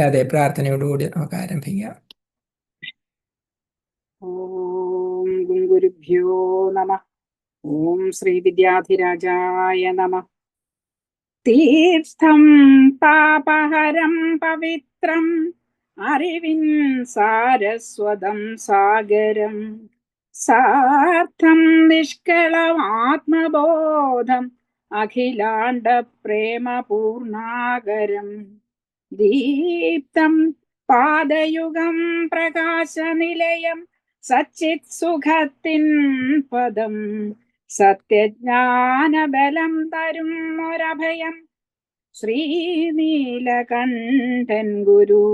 അതെ, പ്രാർത്ഥനയോടുകൂടി നമുക്ക് ആരംഭിക്കാം. ഓം ഗുരുഭ്യോ നമഃ. ഓം ശ്രീ വിദ്യാധിരാജായ നമഃ. തീർത്ഥം പാപഹരം പവിത്രം അറിവിൻ സാരസ്വതം സാഗരം സാർത്ഥം നിഷ്കളമാത്മബോധം അഖിലാണ്ട പ്രേമപൂർണാകരം ദീപ്തം പാദയുഗം പ്രകാശനിലയം സച്ചിത് സുഖത്തിൻ പദം സത്യജ്ഞാനബലം തരും ഒരഭയം ശ്രീനീലകണ്ഠൻ ഗുരു.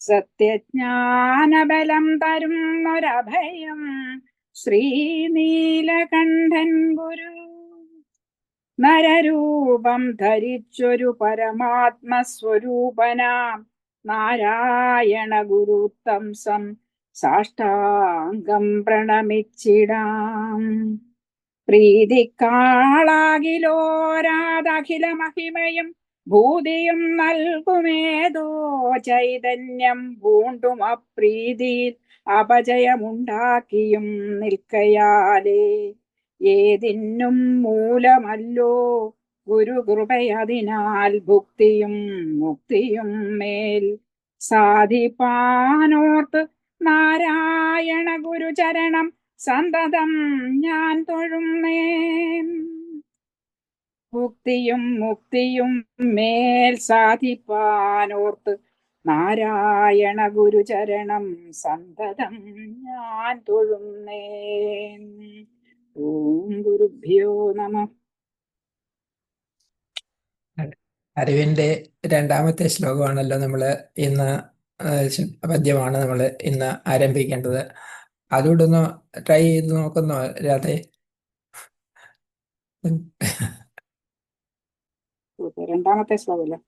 സത്യജ്ഞാനബലം തരും ഒരഭയം ശ്രീനീലകണ്ഠൻ ഗുരു. നരരൂപം ധരിച്ചൊരു പരമാത്മസ്വരൂപനാം നാരായണ ഗുരുത്തംസം സാഷ്ടാംഗം പ്രണമിച്ചിടാം. പ്രീതിക്കാളാകിലോരാതഖില മഹിമയും ഭൂതിയും നൽകുമേതോ ചൈതന്യം പൂണ്ടും അപ്രീതിയിൽ അപജയമുണ്ടാക്കിയും നിൽക്കയാലേ ഏതിനും മൂലമല്ലോ ഗുരുകൃപയതിനാൽ ഭുക്തിയും മുക്തിയും മേൽ സാധിപ്പാനോർത്ത് നാരായണ ഗുരുചരണം സന്തതം ഞാൻ തൊഴുന്നേൻ. ഭുക്തിയും മുക്തിയും മേൽ സാധിപ്പാനോർത്ത് നാരായണ ഗുരുചരണം സന്തതം ഞാൻ തൊഴുന്നേൻ. ഓം ഗുരുഭ്യോ നമഃ. അറിവിന്റെ രണ്ടാമത്തെ ശ്ലോകമാണല്ലോ നമ്മൾ ഇന്ന്, പദ്യമാണ് നമ്മൾ ഇന്ന് ആരംഭിക്കേണ്ടത്. അതുകൂടെ ഒന്ന് ട്രൈ ചെയ്ത് നോക്കുന്നോ രാധേ? രണ്ടാമത്തെ ശ്ലോകമല്ലേ?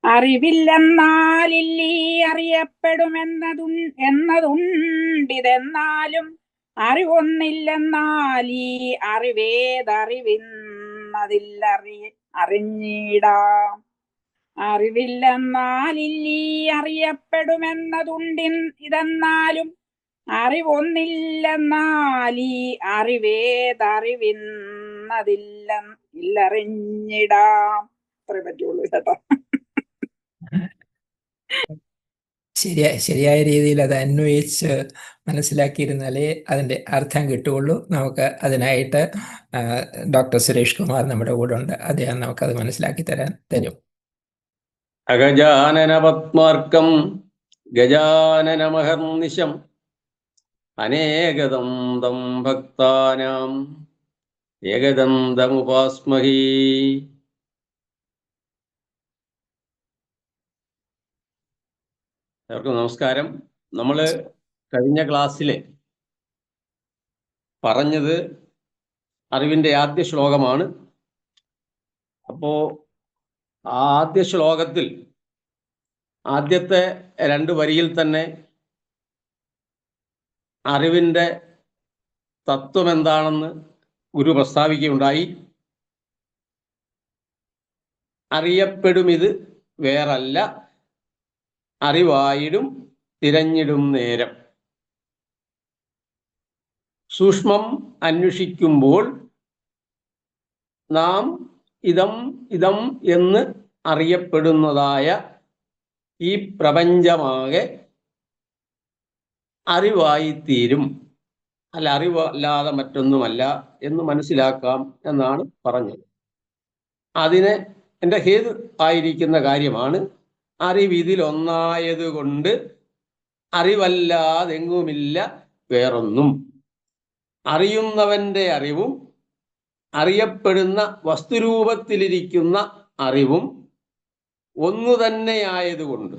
അറിവില്ലെന്നാലില്ലീ അറിയപ്പെടുമെന്നതുണ്ടിതെന്നാലും അറിവൊന്നില്ലെന്നാലീ അറിഞ്ഞിടാം. അറിവില്ലെന്നാലില്ലീ അറിയപ്പെടുമെന്നതുണ്ടിതെന്നാലും അറിവൊന്നില്ലെന്നാലീ അറിഞ്ഞിടാം. അത്രേ പറ്റുള്ളൂ ചേട്ടാ. ശരിയായ രീതിയിൽ അത് അന്വയിച്ച് മനസ്സിലാക്കിയിരുന്നാലേ അതിൻ്റെ അർത്ഥം കിട്ടുകയുള്ളൂ. നമുക്ക് അതിനായിട്ട് ഡോക്ടർ സുരേഷ് കുമാർ നമ്മുടെ കൂടെ ഉണ്ട്. അദ്ദേഹം നമുക്കത് മനസ്സിലാക്കി തരും. അഗജാനന പത്മാർക്കം ഗജാനനമഹർനിശം അനേകദം തം ഭക്താനാം ഏകദന്തമുപാസ്മഹി. എല്ലാവർക്കും നമസ്കാരം. നമ്മൾ കഴിഞ്ഞ ക്ലാസ്സിൽ പറഞ്ഞത് അറിവിൻ്റെ ആദ്യ ശ്ലോകമാണ്. അപ്പോൾ ആദ്യ ശ്ലോകത്തിൽ ആദ്യത്തെ 2 വരിയിൽ തന്നെ അറിവിൻ്റെ തത്വം എന്താണെന്ന് ഗുരു പ്രസ്താവിക്കുകയുണ്ടായി. അറിയപ്പെടുമിത് വേറല്ല, അറിവായിടും തിരഞ്ഞിടും നേരം. സൂക്ഷ്മം അന്വേഷിക്കുമ്പോൾ നാം ഇതം എന്ന് അറിയപ്പെടുന്നതായ ഈ പ്രപഞ്ചമാകെ അറിവായിത്തീരും. അല്ല, അറിവല്ലാതെ മറ്റൊന്നുമല്ല എന്ന് മനസ്സിലാക്കാം എന്നാണ് പറഞ്ഞത്. അതിന് എൻ്റെ ഹേതു ആയിരിക്കുന്ന കാര്യമാണ് അറിവിതിലൊന്നായതുകൊണ്ട് അറിവല്ലാതെങ്ങുമില്ല വേറൊന്നും. അറിയുന്നവൻ്റെ അറിവും അറിയപ്പെടുന്ന വസ്തുരൂപത്തിലിരിക്കുന്ന അറിവും ഒന്നു തന്നെയായതുകൊണ്ട്,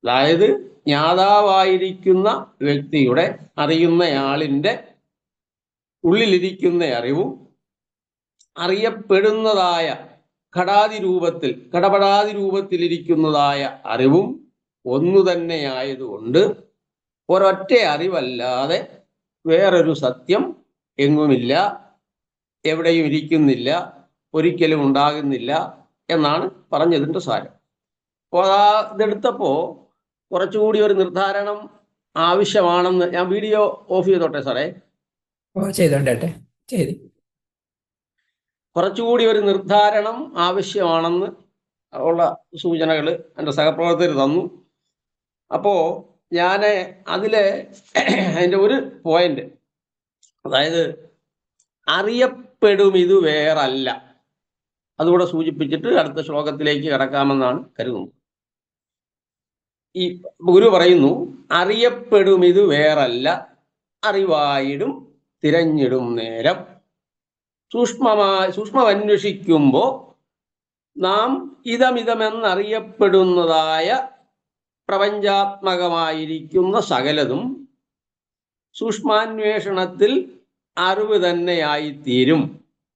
അതായത് ജ്ഞാതാവായിരിക്കുന്ന വ്യക്തിയുടെ അറിയുന്നയാളിൻ്റെ ഉള്ളിലിരിക്കുന്ന അറിവും അറിയപ്പെടുന്നതായ ഘടാതി രൂപത്തിലിരിക്കുന്നതായ അറിവും ഒന്നു തന്നെയായതുകൊണ്ട് ഒരൊറ്റ അറിവല്ലാതെ വേറൊരു സത്യം എങ്ങുമില്ല, എവിടെയും ഇരിക്കുന്നില്ല, ഒരിക്കലും ഉണ്ടാകുന്നില്ല എന്നാണ് പറഞ്ഞതിൻ്റെ സാരം. അപ്പോൾ ഇതെടുത്തപ്പോൾ കുറച്ചുകൂടി ഒരു നിർദ്ധാരണം ആവശ്യമാണെന്ന് ഞാൻ വീഡിയോ ഓഫ് ചെയ്തോട്ടെ സാറേ. ഓ, ചെയ്തോണ്ടേട്ടെ, ചെയ്തു. കുറച്ചുകൂടി ഒരു നിർദ്ധാരണം ആവശ്യമാണെന്ന് ഉള്ള സൂചനകൾ എൻ്റെ സഹപ്രവർത്തകർ തന്നു. അപ്പോൾ ഞാൻ അതിൻ്റെ ഒരു പോയിന്റ്, അതായത് അറിയപ്പെടും ഇത് വേറല്ല, അതുകൂടെ സൂചിപ്പിച്ചിട്ട് അടുത്ത ശ്ലോകത്തിലേക്ക് കടക്കാമെന്നാണ് കരുതുന്നത്. ഈ ഗുരു പറയുന്നു, അറിയപ്പെടും ഇത് വേറല്ല, അറിവായിടും തിരഞ്ഞിടും നേരം. സൂക്ഷ്മമന്വേഷിക്കുമ്പോൾ നാം ഇതമിതമെന്നറിയപ്പെടുന്നതായ പ്രപഞ്ചാത്മകമായിരിക്കുന്ന സകലതും സൂക്ഷ്മാന്വേഷണത്തിൽ അറിവ് തന്നെയായിത്തീരും,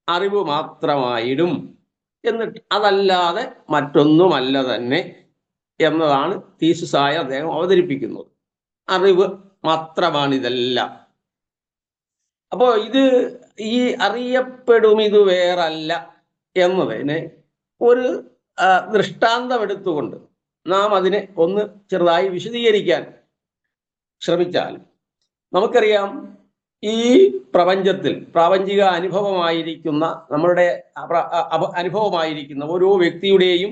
അറിവ് മാത്രമായിടും, എന്നിട്ട് അതല്ലാതെ മറ്റൊന്നുമല്ല തന്നെ എന്നതാണ് തീസിസായ അദ്ദേഹം അവതരിപ്പിക്കുന്നത്. അറിവ് മാത്രമാണിതെല്ലാം. അപ്പോൾ ഈ അറിയപ്പെടും ഇത് വേറല്ല എന്നതിന് ഒരു ദൃഷ്ടാന്തം എടുത്തുകൊണ്ട് നാം അതിനെ ഒന്ന് ചെറുതായി വിശദീകരിക്കാൻ ശ്രമിച്ചാൽ നമുക്കറിയാം, ഈ പ്രപഞ്ചത്തിൽ പ്രാപഞ്ചിക അനുഭവമായിരിക്കുന്ന നമ്മളുടെ അനുഭവമായിരിക്കുന്ന ഓരോ വ്യക്തിയുടെയും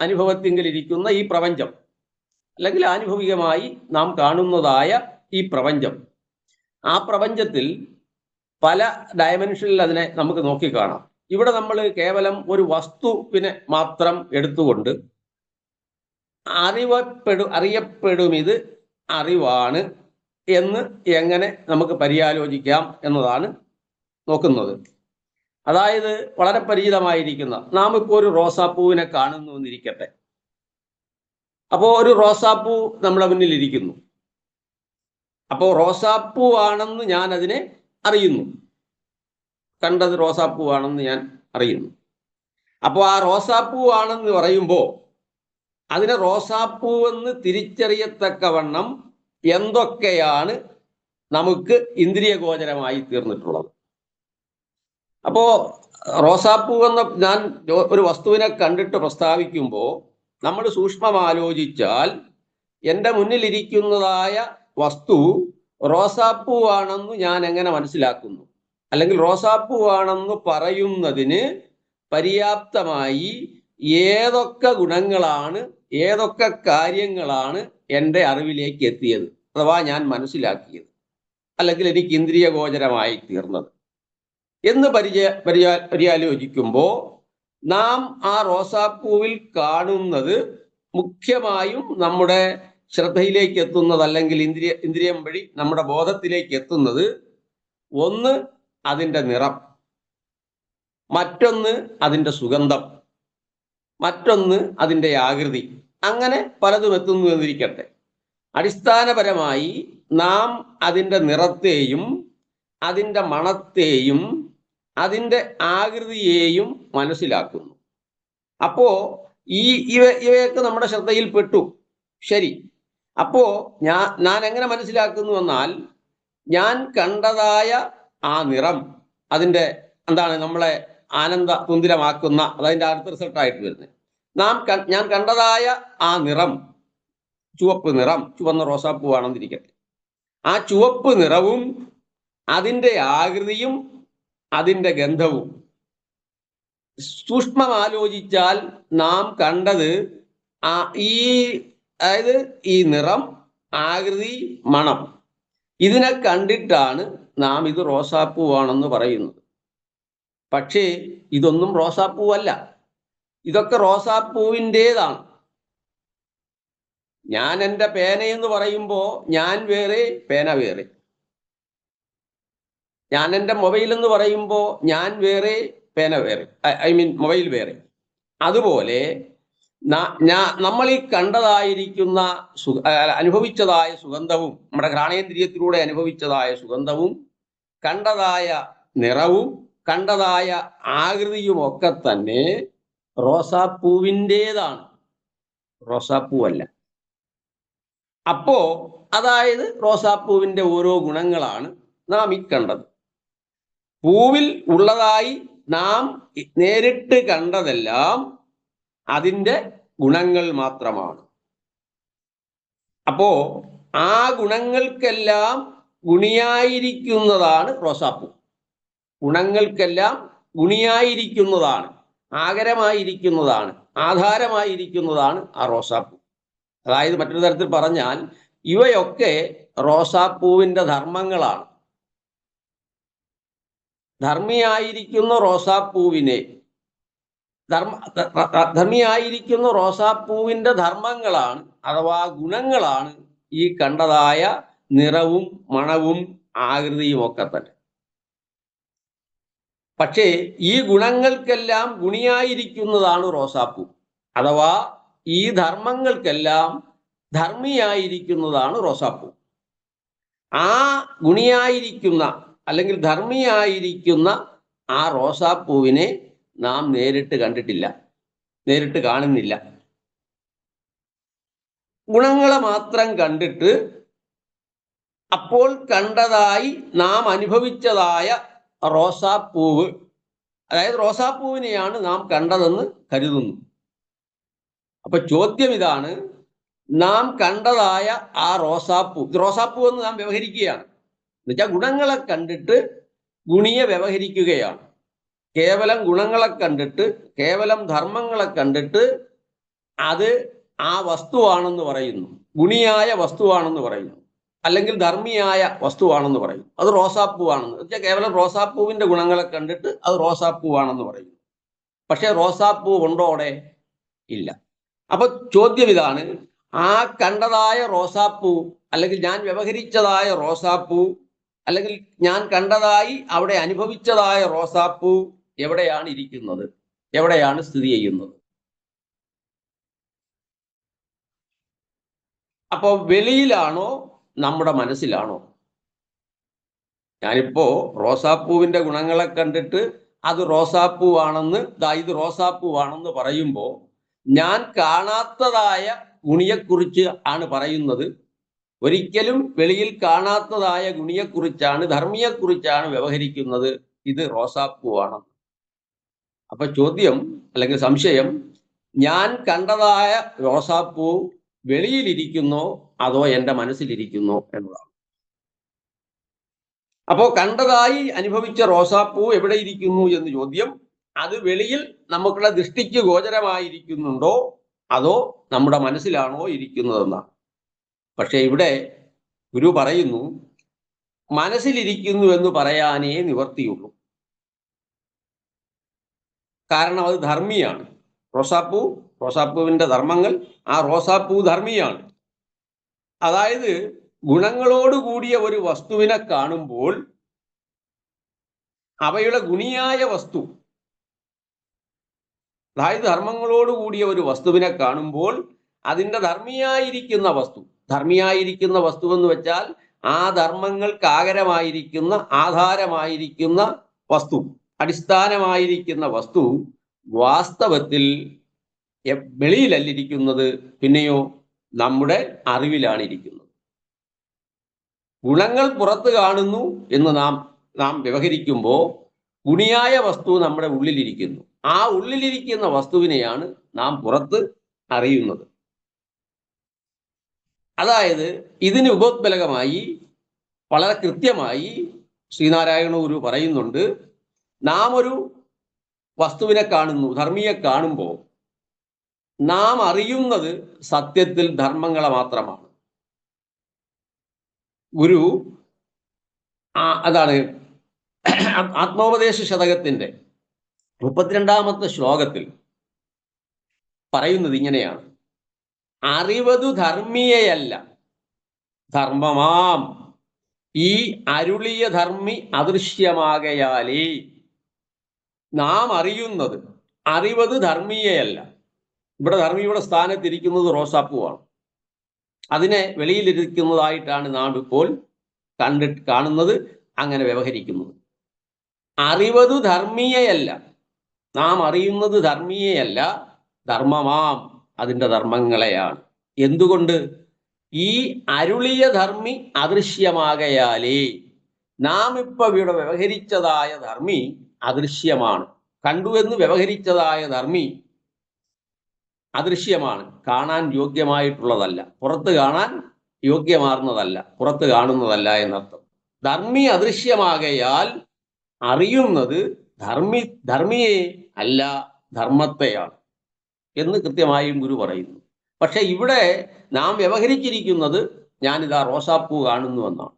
അനുഭവത്തിങ്കിലിരിക്കുന്ന ഈ പ്രപഞ്ചം, അല്ലെങ്കിൽ ആനുഭവികമായി നാം കാണുന്നതായ ഈ പ്രപഞ്ചം, ആ പ്രപഞ്ചത്തിൽ പല ഡയമെൻഷനിൽ അതിനെ നമുക്ക് നോക്കിക്കാണാം. ഇവിടെ നമ്മൾ കേവലം ഒരു വസ്തുവിനെ മാത്രം എടുത്തുകൊണ്ട് അറിയപ്പെടും ഇത് അറിവാണ് എന്ന് എങ്ങനെ നമുക്ക് പര്യാലോചിക്കാം എന്നതാണ് നോക്കുന്നത്. അതായത് വളരെ പരിചിതമായിരിക്കുന്ന, നാം ഇപ്പോൾ ഒരു റോസാപ്പൂവിനെ കാണുന്നു എന്നിരിക്കട്ടെ. അപ്പോൾ ഒരു റോസാപ്പൂ നമ്മുടെ മുന്നിലിരിക്കുന്നു. അപ്പോൾ റോസാപ്പൂ ആണെന്ന് ഞാൻ അതിനെ അറിയുന്നു, കണ്ടത് റോസാപ്പൂ ആണെന്ന് ഞാൻ അറിയുന്നു. അപ്പോൾ ആ റോസാപ്പൂ ആണെന്ന് പറയുമ്പോൾ അതിനെ റോസാപ്പൂ എന്ന് തിരിച്ചറിയത്തക്കവണ്ണം എന്തൊക്കെയാണ് നമുക്ക് ഇന്ദ്രിയഗോചരമായി തീർന്നിട്ടുള്ളത്. അപ്പോ റോസാപ്പൂ എന്ന ഞാൻ ഒരു വസ്തുവിനെ കണ്ടിട്ട് പ്രസ്താവിക്കുമ്പോൾ നമ്മൾ സൂക്ഷ്മമാലോചിച്ചാൽ എൻ്റെ മുന്നിലിരിക്കുന്നതായ വസ്തു റോസാപ്പൂ ആണെന്ന് ഞാൻ എങ്ങനെ മനസ്സിലാക്കുന്നു? അല്ലെങ്കിൽ റോസാപ്പൂ ആണെന്ന് പറയുന്നതിന് പര്യാപ്തമായി ഏതൊക്കെ ഗുണങ്ങളാണ്, ഏതൊക്കെ കാര്യങ്ങളാണ് എൻ്റെ അറിവിലേക്ക് എത്തിയത്, അഥവാ ഞാൻ മനസ്സിലാക്കിയത്, അല്ലെങ്കിൽ എനിക്ക് ഇന്ദ്രിയഗോചരമായി തീർന്നത് എന്ന് പര്യാലോചിക്കുമ്പോൾ നാം ആ റോസാപ്പൂവിൽ കാണുന്നത് മുഖ്യമായും നമ്മുടെ ശ്രദ്ധയിലേക്ക് എത്തുന്നത്, അല്ലെങ്കിൽ ഇന്ദ്രിയം വഴി നമ്മുടെ ബോധത്തിലേക്ക് എത്തുന്നത്, ഒന്ന് അതിൻ്റെ നിറം, മറ്റൊന്ന് അതിൻ്റെ സുഗന്ധം, മറ്റൊന്ന് അതിൻ്റെ ആകൃതി, അങ്ങനെ പലതും എത്തുന്നു എന്നിരിക്കട്ടെ. അടിസ്ഥാനപരമായി നാം അതിൻ്റെ നിറത്തെയും അതിൻ്റെ മണത്തെയും അതിൻ്റെ ആകൃതിയെയും മനസ്സിലാക്കുന്നു. അപ്പോ ഇവയൊക്കെ നമ്മുടെ ശ്രദ്ധയിൽപ്പെട്ടു. ശരി, അപ്പോ ഞാൻ എങ്ങനെ മനസ്സിലാക്കുന്നു എന്നാൽ, ഞാൻ കണ്ടതായ ആ നിറം, അതിൻ്റെ എന്താണ് നമ്മളെ ആനന്ദ തുന്തിരമാക്കുന്ന, അതതിൻ്റെ അടുത്ത റിസൾട്ടായിട്ട് വരുന്നത്. ഞാൻ കണ്ടതായ ആ നിറം, ചുവപ്പ് നിറം, ചുവന്ന റോസാപ്പൂ ആണെന്നിരിക്കട്ടെ, ആ ചുവപ്പ് നിറവും അതിൻ്റെ ആകൃതിയും അതിൻ്റെ ഗന്ധവും സൂക്ഷ്മമാലോചിച്ചാൽ നാം കണ്ടത് അതായത് ഈ നിറം, ആകൃതി, മണം, ഇതിനെ കണ്ടിട്ടാണ് നാം ഇത് റോസാപ്പൂവാണെന്ന് പറയുന്നത്. പക്ഷേ ഇതൊന്നും റോസാപ്പൂവല്ല, ഇതൊക്കെ റോസാപ്പൂവിൻ്റേതാണ്. ഞാൻ എൻ്റെ പേനയെന്ന് പറയുമ്പോൾ ഞാൻ വേറെ, പേന വേറെ. ഞാൻ എൻ്റെ മൊബൈൽ എന്ന് പറയുമ്പോൾ ഞാൻ വേറെ, പേന വേറെ, മൊബൈൽ വേറെ. അതുപോലെ നമ്മൾ ഈ കണ്ടതായിരിക്കുന്ന അനുഭവിച്ചതായ സുഗന്ധവും, നമ്മുടെ ഘ്രാണേന്ദ്രിയത്തിലൂടെ അനുഭവിച്ചതായ സുഗന്ധവും, കണ്ടതായ നിറവും, കണ്ടതായ ആകൃതിയും ഒക്കെ തന്നെ റോസാപ്പൂവിൻ്റേതാണ്, റോസാപ്പൂവല്ല. അപ്പോ അതായത് റോസാപ്പൂവിൻ്റെ ഓരോ ഗുണങ്ങളാണ് നാം ഈ കണ്ടത്. പൂവിൽ ഉള്ളതായി നാം നേരിട്ട് കണ്ടതെല്ലാം അതിൻ്റെ ഗുണങ്ങൾ മാത്രമാണ്. അപ്പോ ആ ഗുണങ്ങൾക്കെല്ലാം ഗുണിയായിരിക്കുന്നതാണ് റോസാപ്പൂ. ഗുണങ്ങൾക്കെല്ലാം ഗുണിയായിരിക്കുന്നതാണ്, ആകരമായിരിക്കുന്നതാണ്, ആധാരമായിരിക്കുന്നതാണ് ആ റോസാപ്പൂ. അതായത് മറ്റൊരു തരത്തിൽ പറഞ്ഞാൽ ഇവയൊക്കെ റോസാപ്പൂവിൻ്റെ ധർമ്മങ്ങളാണ്. ധർമ്മിയായിരിക്കുന്ന റോസാപ്പൂവിനെ ധർമ്മിയായിരിക്കുന്ന റോസാപ്പൂവിൻ്റെ ധർമ്മങ്ങളാണ് അഥവാ ഗുണങ്ങളാണ് ഈ കണ്ടതായ നിറവും മണവും ആകൃതിയും ഒക്കെ തന്നെ. പക്ഷേ ഈ ഗുണങ്ങൾക്കെല്ലാം ഗുണിയായിരിക്കുന്നതാണ് റോസാപ്പൂ, അഥവാ ഈ ധർമ്മങ്ങൾക്കെല്ലാം ധർമ്മിയായിരിക്കുന്നതാണ് റോസാപ്പൂ. ആ ഗുണിയായിരിക്കുന്ന അല്ലെങ്കിൽ ധർമ്മിയായിരിക്കുന്ന ആ റോസാപ്പൂവിനെ നാം നേരിട്ട് കണ്ടിട്ടില്ല, നേരിട്ട് കാണുന്നില്ല. ഗുണങ്ങളെ മാത്രം കണ്ടിട്ട് അപ്പോൾ കണ്ടതായി നാം അനുഭവിച്ചതായ റോസാപ്പൂവ്, അതായത് റോസാപ്പൂവിനെയാണ് നാം കണ്ടതെന്ന് കരുതുന്നു. അപ്പൊ ചോദ്യം ഇതാണ്, നാം കണ്ടതായ ആ റോസാപ്പൂ എന്ന് നാം വ്യവഹരിക്കുകയാണ്. എന്നുവെച്ചാൽ ഗുണങ്ങളെ കണ്ടിട്ട് ഗുണിയെ വ്യവഹരിക്കുകയാണ്. കേവലം ഗുണങ്ങളെ കണ്ടിട്ട്, കേവലം ധർമ്മങ്ങളെ കണ്ടിട്ട് അത് ആ വസ്തുവാണെന്ന് പറയുന്നു, ഗുണിയായ വസ്തുവാണെന്ന് പറയുന്നു, അല്ലെങ്കിൽ ധർമ്മിയായ വസ്തുവാണെന്ന് പറയും. അത് റോസാപ്പൂവാണെന്ന് വെച്ചാൽ കേവലം റോസാപ്പൂവിന്റെ ഗുണങ്ങളെ കണ്ടിട്ട് അത് റോസാപ്പൂവാണെന്ന് പറയുന്നു. പക്ഷെ റോസാപ്പൂ ഉണ്ടോ അവിടെ? ഇല്ല. അപ്പൊ ചോദ്യം ഇതാണ്, ആ കണ്ടതായ റോസാപ്പൂ അല്ലെങ്കിൽ ഞാൻ വ്യവഹരിച്ചതായ റോസാപ്പൂ അല്ലെങ്കിൽ ഞാൻ കണ്ടതായി അവിടെ അനുഭവിച്ചതായ റോസാപ്പൂ എവിടെയാണ് ഇരിക്കുന്നത്, എവിടെയാണ് സ്ഥിതി ചെയ്യുന്നത്? അപ്പോൾ വെളിയിലാണോ നമ്മുടെ മനസ്സിലാണോ? ഞാനിപ്പോ റോസാപ്പൂവിന്റെ ഗുണങ്ങളെ കണ്ടിട്ട് അത് റോസാപ്പൂവാണെന്ന്, ഇത് റോസാപ്പൂവാണെന്ന് പറയുമ്പോൾ ഞാൻ കാണാത്തതായ ഗുണിയെക്കുറിച്ച് ആണ് പറയുന്നത്. ഒരിക്കലും വെളിയിൽ കാണാത്തതായ ഗുണിയെക്കുറിച്ചാണ്, ധർമ്മിയെക്കുറിച്ചാണ് വ്യവഹരിക്കുന്നത്, ഇത് റോസാപ്പൂവാണ്. അപ്പൊ ചോദ്യം അല്ലെങ്കിൽ സംശയം, ഞാൻ കണ്ടതായ റോസാപ്പൂ വെളിയിലിരിക്കുന്നോ അതോ എൻ്റെ മനസ്സിലിരിക്കുന്നോ എന്നതാണ്. അപ്പോ കണ്ടതായി അനുഭവിച്ച റോസാപ്പൂ എവിടെ ഇരിക്കുന്നു എന്ന് ചോദ്യം, അത് വെളിയിൽ നമുക്കുള്ള ദൃഷ്ടിക്ക് ഗോചരമായിരിക്കുന്നുണ്ടോ അതോ നമ്മുടെ മനസ്സിലാണോ ഇരിക്കുന്നതെന്നാണ്. പക്ഷെ ഇവിടെ ഗുരു പറയുന്നു, മനസ്സിലിരിക്കുന്നു എന്ന് പറയാനേ നിവർത്തിയുള്ളൂ. കാരണം അത് ധർമ്മിയാണ്. റോസാപ്പൂവിന്റെ ധർമ്മങ്ങൾ, ആ റോസാപ്പൂ ധർമ്മിയാണ്. അതായത് ഗുണങ്ങളോട് കൂടിയ ഒരു വസ്തുവിനെ കാണുമ്പോൾ അവയുടെ ഗുണിയായ വസ്തു, അതായത് ധർമ്മങ്ങളോട് കൂടിയ ഒരു വസ്തുവിനെ കാണുമ്പോൾ അതിൻ്റെ ധർമ്മിയായിരിക്കുന്ന വസ്തു എന്ന് വെച്ചാൽ ആ ധർമ്മങ്ങൾക്ക് ആകരമായിരിക്കുന്ന, ആധാരമായിരിക്കുന്ന വസ്തു, അടിസ്ഥാനമായിരിക്കുന്ന വസ്തു വാസ്തവത്തിൽ വെളിയിലല്ലിരിക്കുന്നത്, പിന്നെയോ നമ്മുടെ അറിവിലാണ് ഇരിക്കുന്നത്. ഗുണങ്ങൾ പുറത്ത് കാണുന്നു എന്ന് നാം വ്യവഹരിക്കുമ്പോൾ ഗുണിയായ വസ്തു നമ്മുടെ ഉള്ളിലിരിക്കുന്നു. ആ ഉള്ളിലിരിക്കുന്ന വസ്തുവിനെയാണ് നാം പുറത്ത് അറിയുന്നത്. അതായത് ഇതിന് ഉപോത്ബലകമായി വളരെ കൃത്യമായി ശ്രീനാരായണ ഗുരു പറയുന്നുണ്ട്, നാം ഒരു വസ്തുവിനെ കാണുന്നു, ധർമ്മിയെ കാണുമ്പോൾ നാം അറിയുന്നത് സത്യത്തിൽ ധർമ്മങ്ങളെ മാത്രമാണ്. ഗുരു അതാണ് ആത്മോപദേശ ശതകത്തിന്റെ 32ാമത്തെ ശ്ലോകത്തിൽ പറയുന്നത് ഇങ്ങനെയാണ്, അറിവതു ധർമ്മിയയല്ല ധർമ്മമാം, ഈ അരുളിയ ധർമ്മി അദൃശ്യമാകയാലേ. നാം അറിയുന്നത്, അറിവത് ധർമ്മിയയല്ല. ഇവിടെ ധർമ്മിയുടെ സ്ഥാനത്തിരിക്കുന്നത് റോസാപ്പൂവാണ്. അതിനെ വെളിയിലിരിക്കുന്നതായിട്ടാണ് നാം ഇപ്പോൾ കാണുന്നത്, അങ്ങനെ വ്യവഹരിക്കുന്നത്. അറിവതു ധർമ്മിയയല്ല, നാം അറിയുന്നത് ധർമ്മിയയല്ല, ധർമ്മമാം, അതിൻ്റെ ധർമ്മങ്ങളെയാണ്. എന്തുകൊണ്ട്? ഈ അരുളിയ ധർമ്മി അദൃശ്യമാകയാലേ. നാം ഇപ്പൊ ഇവിടെ വ്യവഹരിച്ചതായ ധർമ്മി അദൃശ്യമാണ്, കണ്ടു എന്ന് വ്യവഹരിച്ചതായ ധർമ്മി അദൃശ്യമാണ്, കാണാൻ യോഗ്യമായിട്ടുള്ളതല്ല, പുറത്ത് കാണാൻ യോഗ്യമാർന്നതല്ല, പുറത്ത് കാണുന്നതല്ല എന്നർത്ഥം. ധർമ്മി അദൃശ്യമാകയാൽ അറിയുന്നത് ധർമ്മിയെ അല്ല ധർമ്മത്തെയാണ് എന്ന് കൃത്യമായും ഗുരു പറയുന്നു. പക്ഷെ ഇവിടെ നാം വ്യവഹരിച്ചിരിക്കുന്നത് ഞാനിതാ റോസാപ്പൂ കാണുന്നു എന്നാണ്.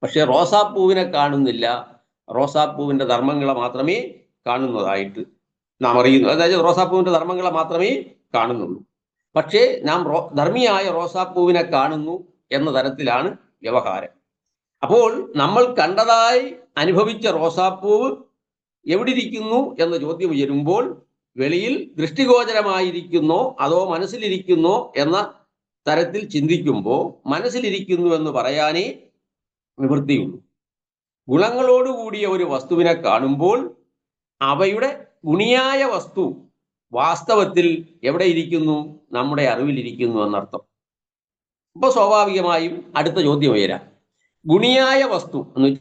പക്ഷെ റോസാപ്പൂവിനെ കാണുന്നില്ല, റോസാപ്പൂവിന്റെ ധർമ്മങ്ങളെ മാത്രമേ കാണുന്നതായിട്ട് നാം അറിയുന്നു. അതായത് റോസാപ്പൂവിന്റെ ധർമ്മങ്ങളെ മാത്രമേ കാണുന്നുള്ളൂ. പക്ഷേ നാം ധർമ്മിയായ റോസാപ്പൂവിനെ കാണുന്നു എന്ന തരത്തിലാണ് വ്യവഹാരം. അപ്പോൾ നമ്മൾ കണ്ടതായി അനുഭവിച്ച റോസാപ്പൂവ് എവിടെ ഇരിക്കുന്നു എന്ന ചോദ്യം ഉയരുമ്പോൾ വെളിയിൽ ദൃഷ്ടിഗോചരമായിരിക്കുന്നോ അതോ മനസ്സിലിരിക്കുന്നോ എന്ന തരത്തിൽ ചിന്തിക്കുമ്പോൾ മനസ്സിലിരിക്കുന്നു എന്ന് പറയാനേ നിവൃത്തിയുള്ളൂ. ഗുണങ്ങളോടുകൂടിയ ഒരു വസ്തുവിനെ കാണുമ്പോൾ അവയുടെ ഗുണിയായ വസ്തു വാസ്തവത്തിൽ എവിടെ ഇരിക്കുന്നു? നമ്മുടെ അറിവിലിരിക്കുന്നു എന്നർത്ഥം. ഇപ്പൊ സ്വാഭാവികമായും അടുത്ത ചോദ്യം ഉയരാം. ഗുണിയായ വസ്തു എന്ന്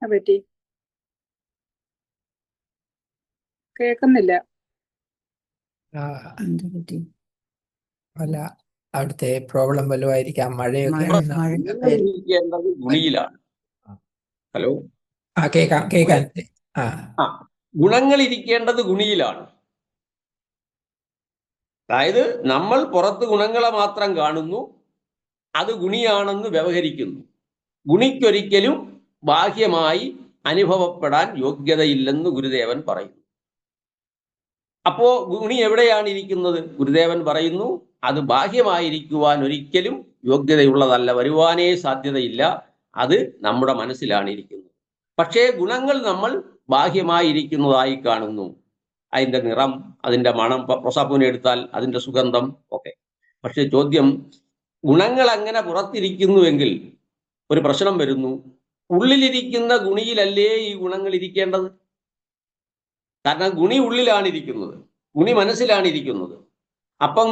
പറ്റി കേൾക്കുന്നില്ല. അല്ല, അവിടുത്തെ പ്രോബ്ലം വല്ലതും ആയിരിക്കാം. മഴയൊക്കെ ഇരിക്കേണ്ടത് ഗുണിയിലാണ്. ഹലോ, കേൾക്കാൻ. ഗുണങ്ങൾ ഇരിക്കേണ്ടത് ഗുണിയിലാണ്. അതായത് നമ്മൾ പുറത്ത് ഗുണങ്ങളെ മാത്രം കാണുന്നു, അത് ഗുണിയാണെന്ന് വ്യവഹരിക്കുന്നു. ഗുണിക്കൊരിക്കലും ബാഹ്യമായി അനുഭവപ്പെടാൻ യോഗ്യതയില്ലെന്ന് ഗുരുദേവൻ പറയുന്നു. അപ്പോ ഗുണി എവിടെയാണ് ഇരിക്കുന്നത്? ഗുരുദേവൻ പറയുന്നു അത് ബാഹ്യമായിരിക്കുവാൻ ഒരിക്കലും യോഗ്യതയുള്ളതല്ല, വരുവാനേ സാധ്യതയില്ല. അത് നമ്മുടെ മനസ്സിലാണ് ഇരിക്കുന്നത്. പക്ഷേ ഗുണങ്ങൾ നമ്മൾ ബാഹ്യമായിരിക്കുന്നതായി കാണുന്നു. അതിൻ്റെ നിറം, അതിൻ്റെ മണം, റോസാപ്പൂവിനെ എടുത്താൽ അതിൻ്റെ സുഗന്ധം ഒക്കെ. പക്ഷെ ചോദ്യം, ഗുണങ്ങൾ അങ്ങനെ പുറത്തിരിക്കുന്നുവെങ്കിൽ ഒരു പ്രശ്നം വരുന്നു. ഉള്ളിലിരിക്കുന്ന ഗുണിയിലല്ലേ ഈ ഗുണങ്ങൾ ഇരിക്കേണ്ടത്? കാരണം ഗുണി ഉള്ളിലാണ് ഇരിക്കുന്നത്, ഗുണി മനസ്സിലാണ് ഇരിക്കുന്നത്. അപ്പം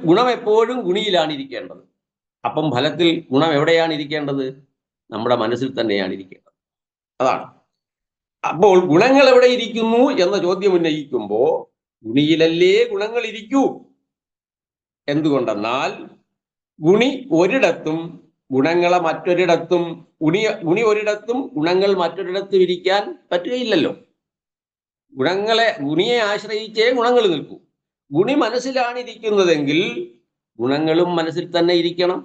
ഗുണം എപ്പോഴും ഗുണിയിലാണ് ഇരിക്കേണ്ടത്. അപ്പം ഫലത്തിൽ ഗുണം എവിടെയാണ് ഇരിക്കേണ്ടത്? നമ്മുടെ മനസ്സിൽ തന്നെയാണ് ഇരിക്കേണ്ടത്. അതാണ്. അപ്പോൾ ഗുണങ്ങൾ എവിടെ ഇരിക്കുന്നു എന്ന ചോദ്യം ഉന്നയിക്കുമ്പോൾ ഗുണിയിലല്ലേ ഗുണങ്ങൾ ഇരിക്കൂ. എന്തുകൊണ്ടെന്നാൽ ഗുണി ഒരിടത്തും ഗുണങ്ങളെ മറ്റൊരിടത്തും, ഗുണി ഒരിടത്തും ഗുണങ്ങൾ മറ്റൊരിടത്തും ഇരിക്കാൻ പറ്റുകയില്ലല്ലോ. ഗുണിയെ ആശ്രയിച്ചേ ഗുണങ്ങൾ നിൽക്കൂ. ഗുണി മനസ്സിലാണ് ഇരിക്കുന്നതെങ്കിൽ ഗുണങ്ങളും മനസ്സിൽ തന്നെ ഇരിക്കണം.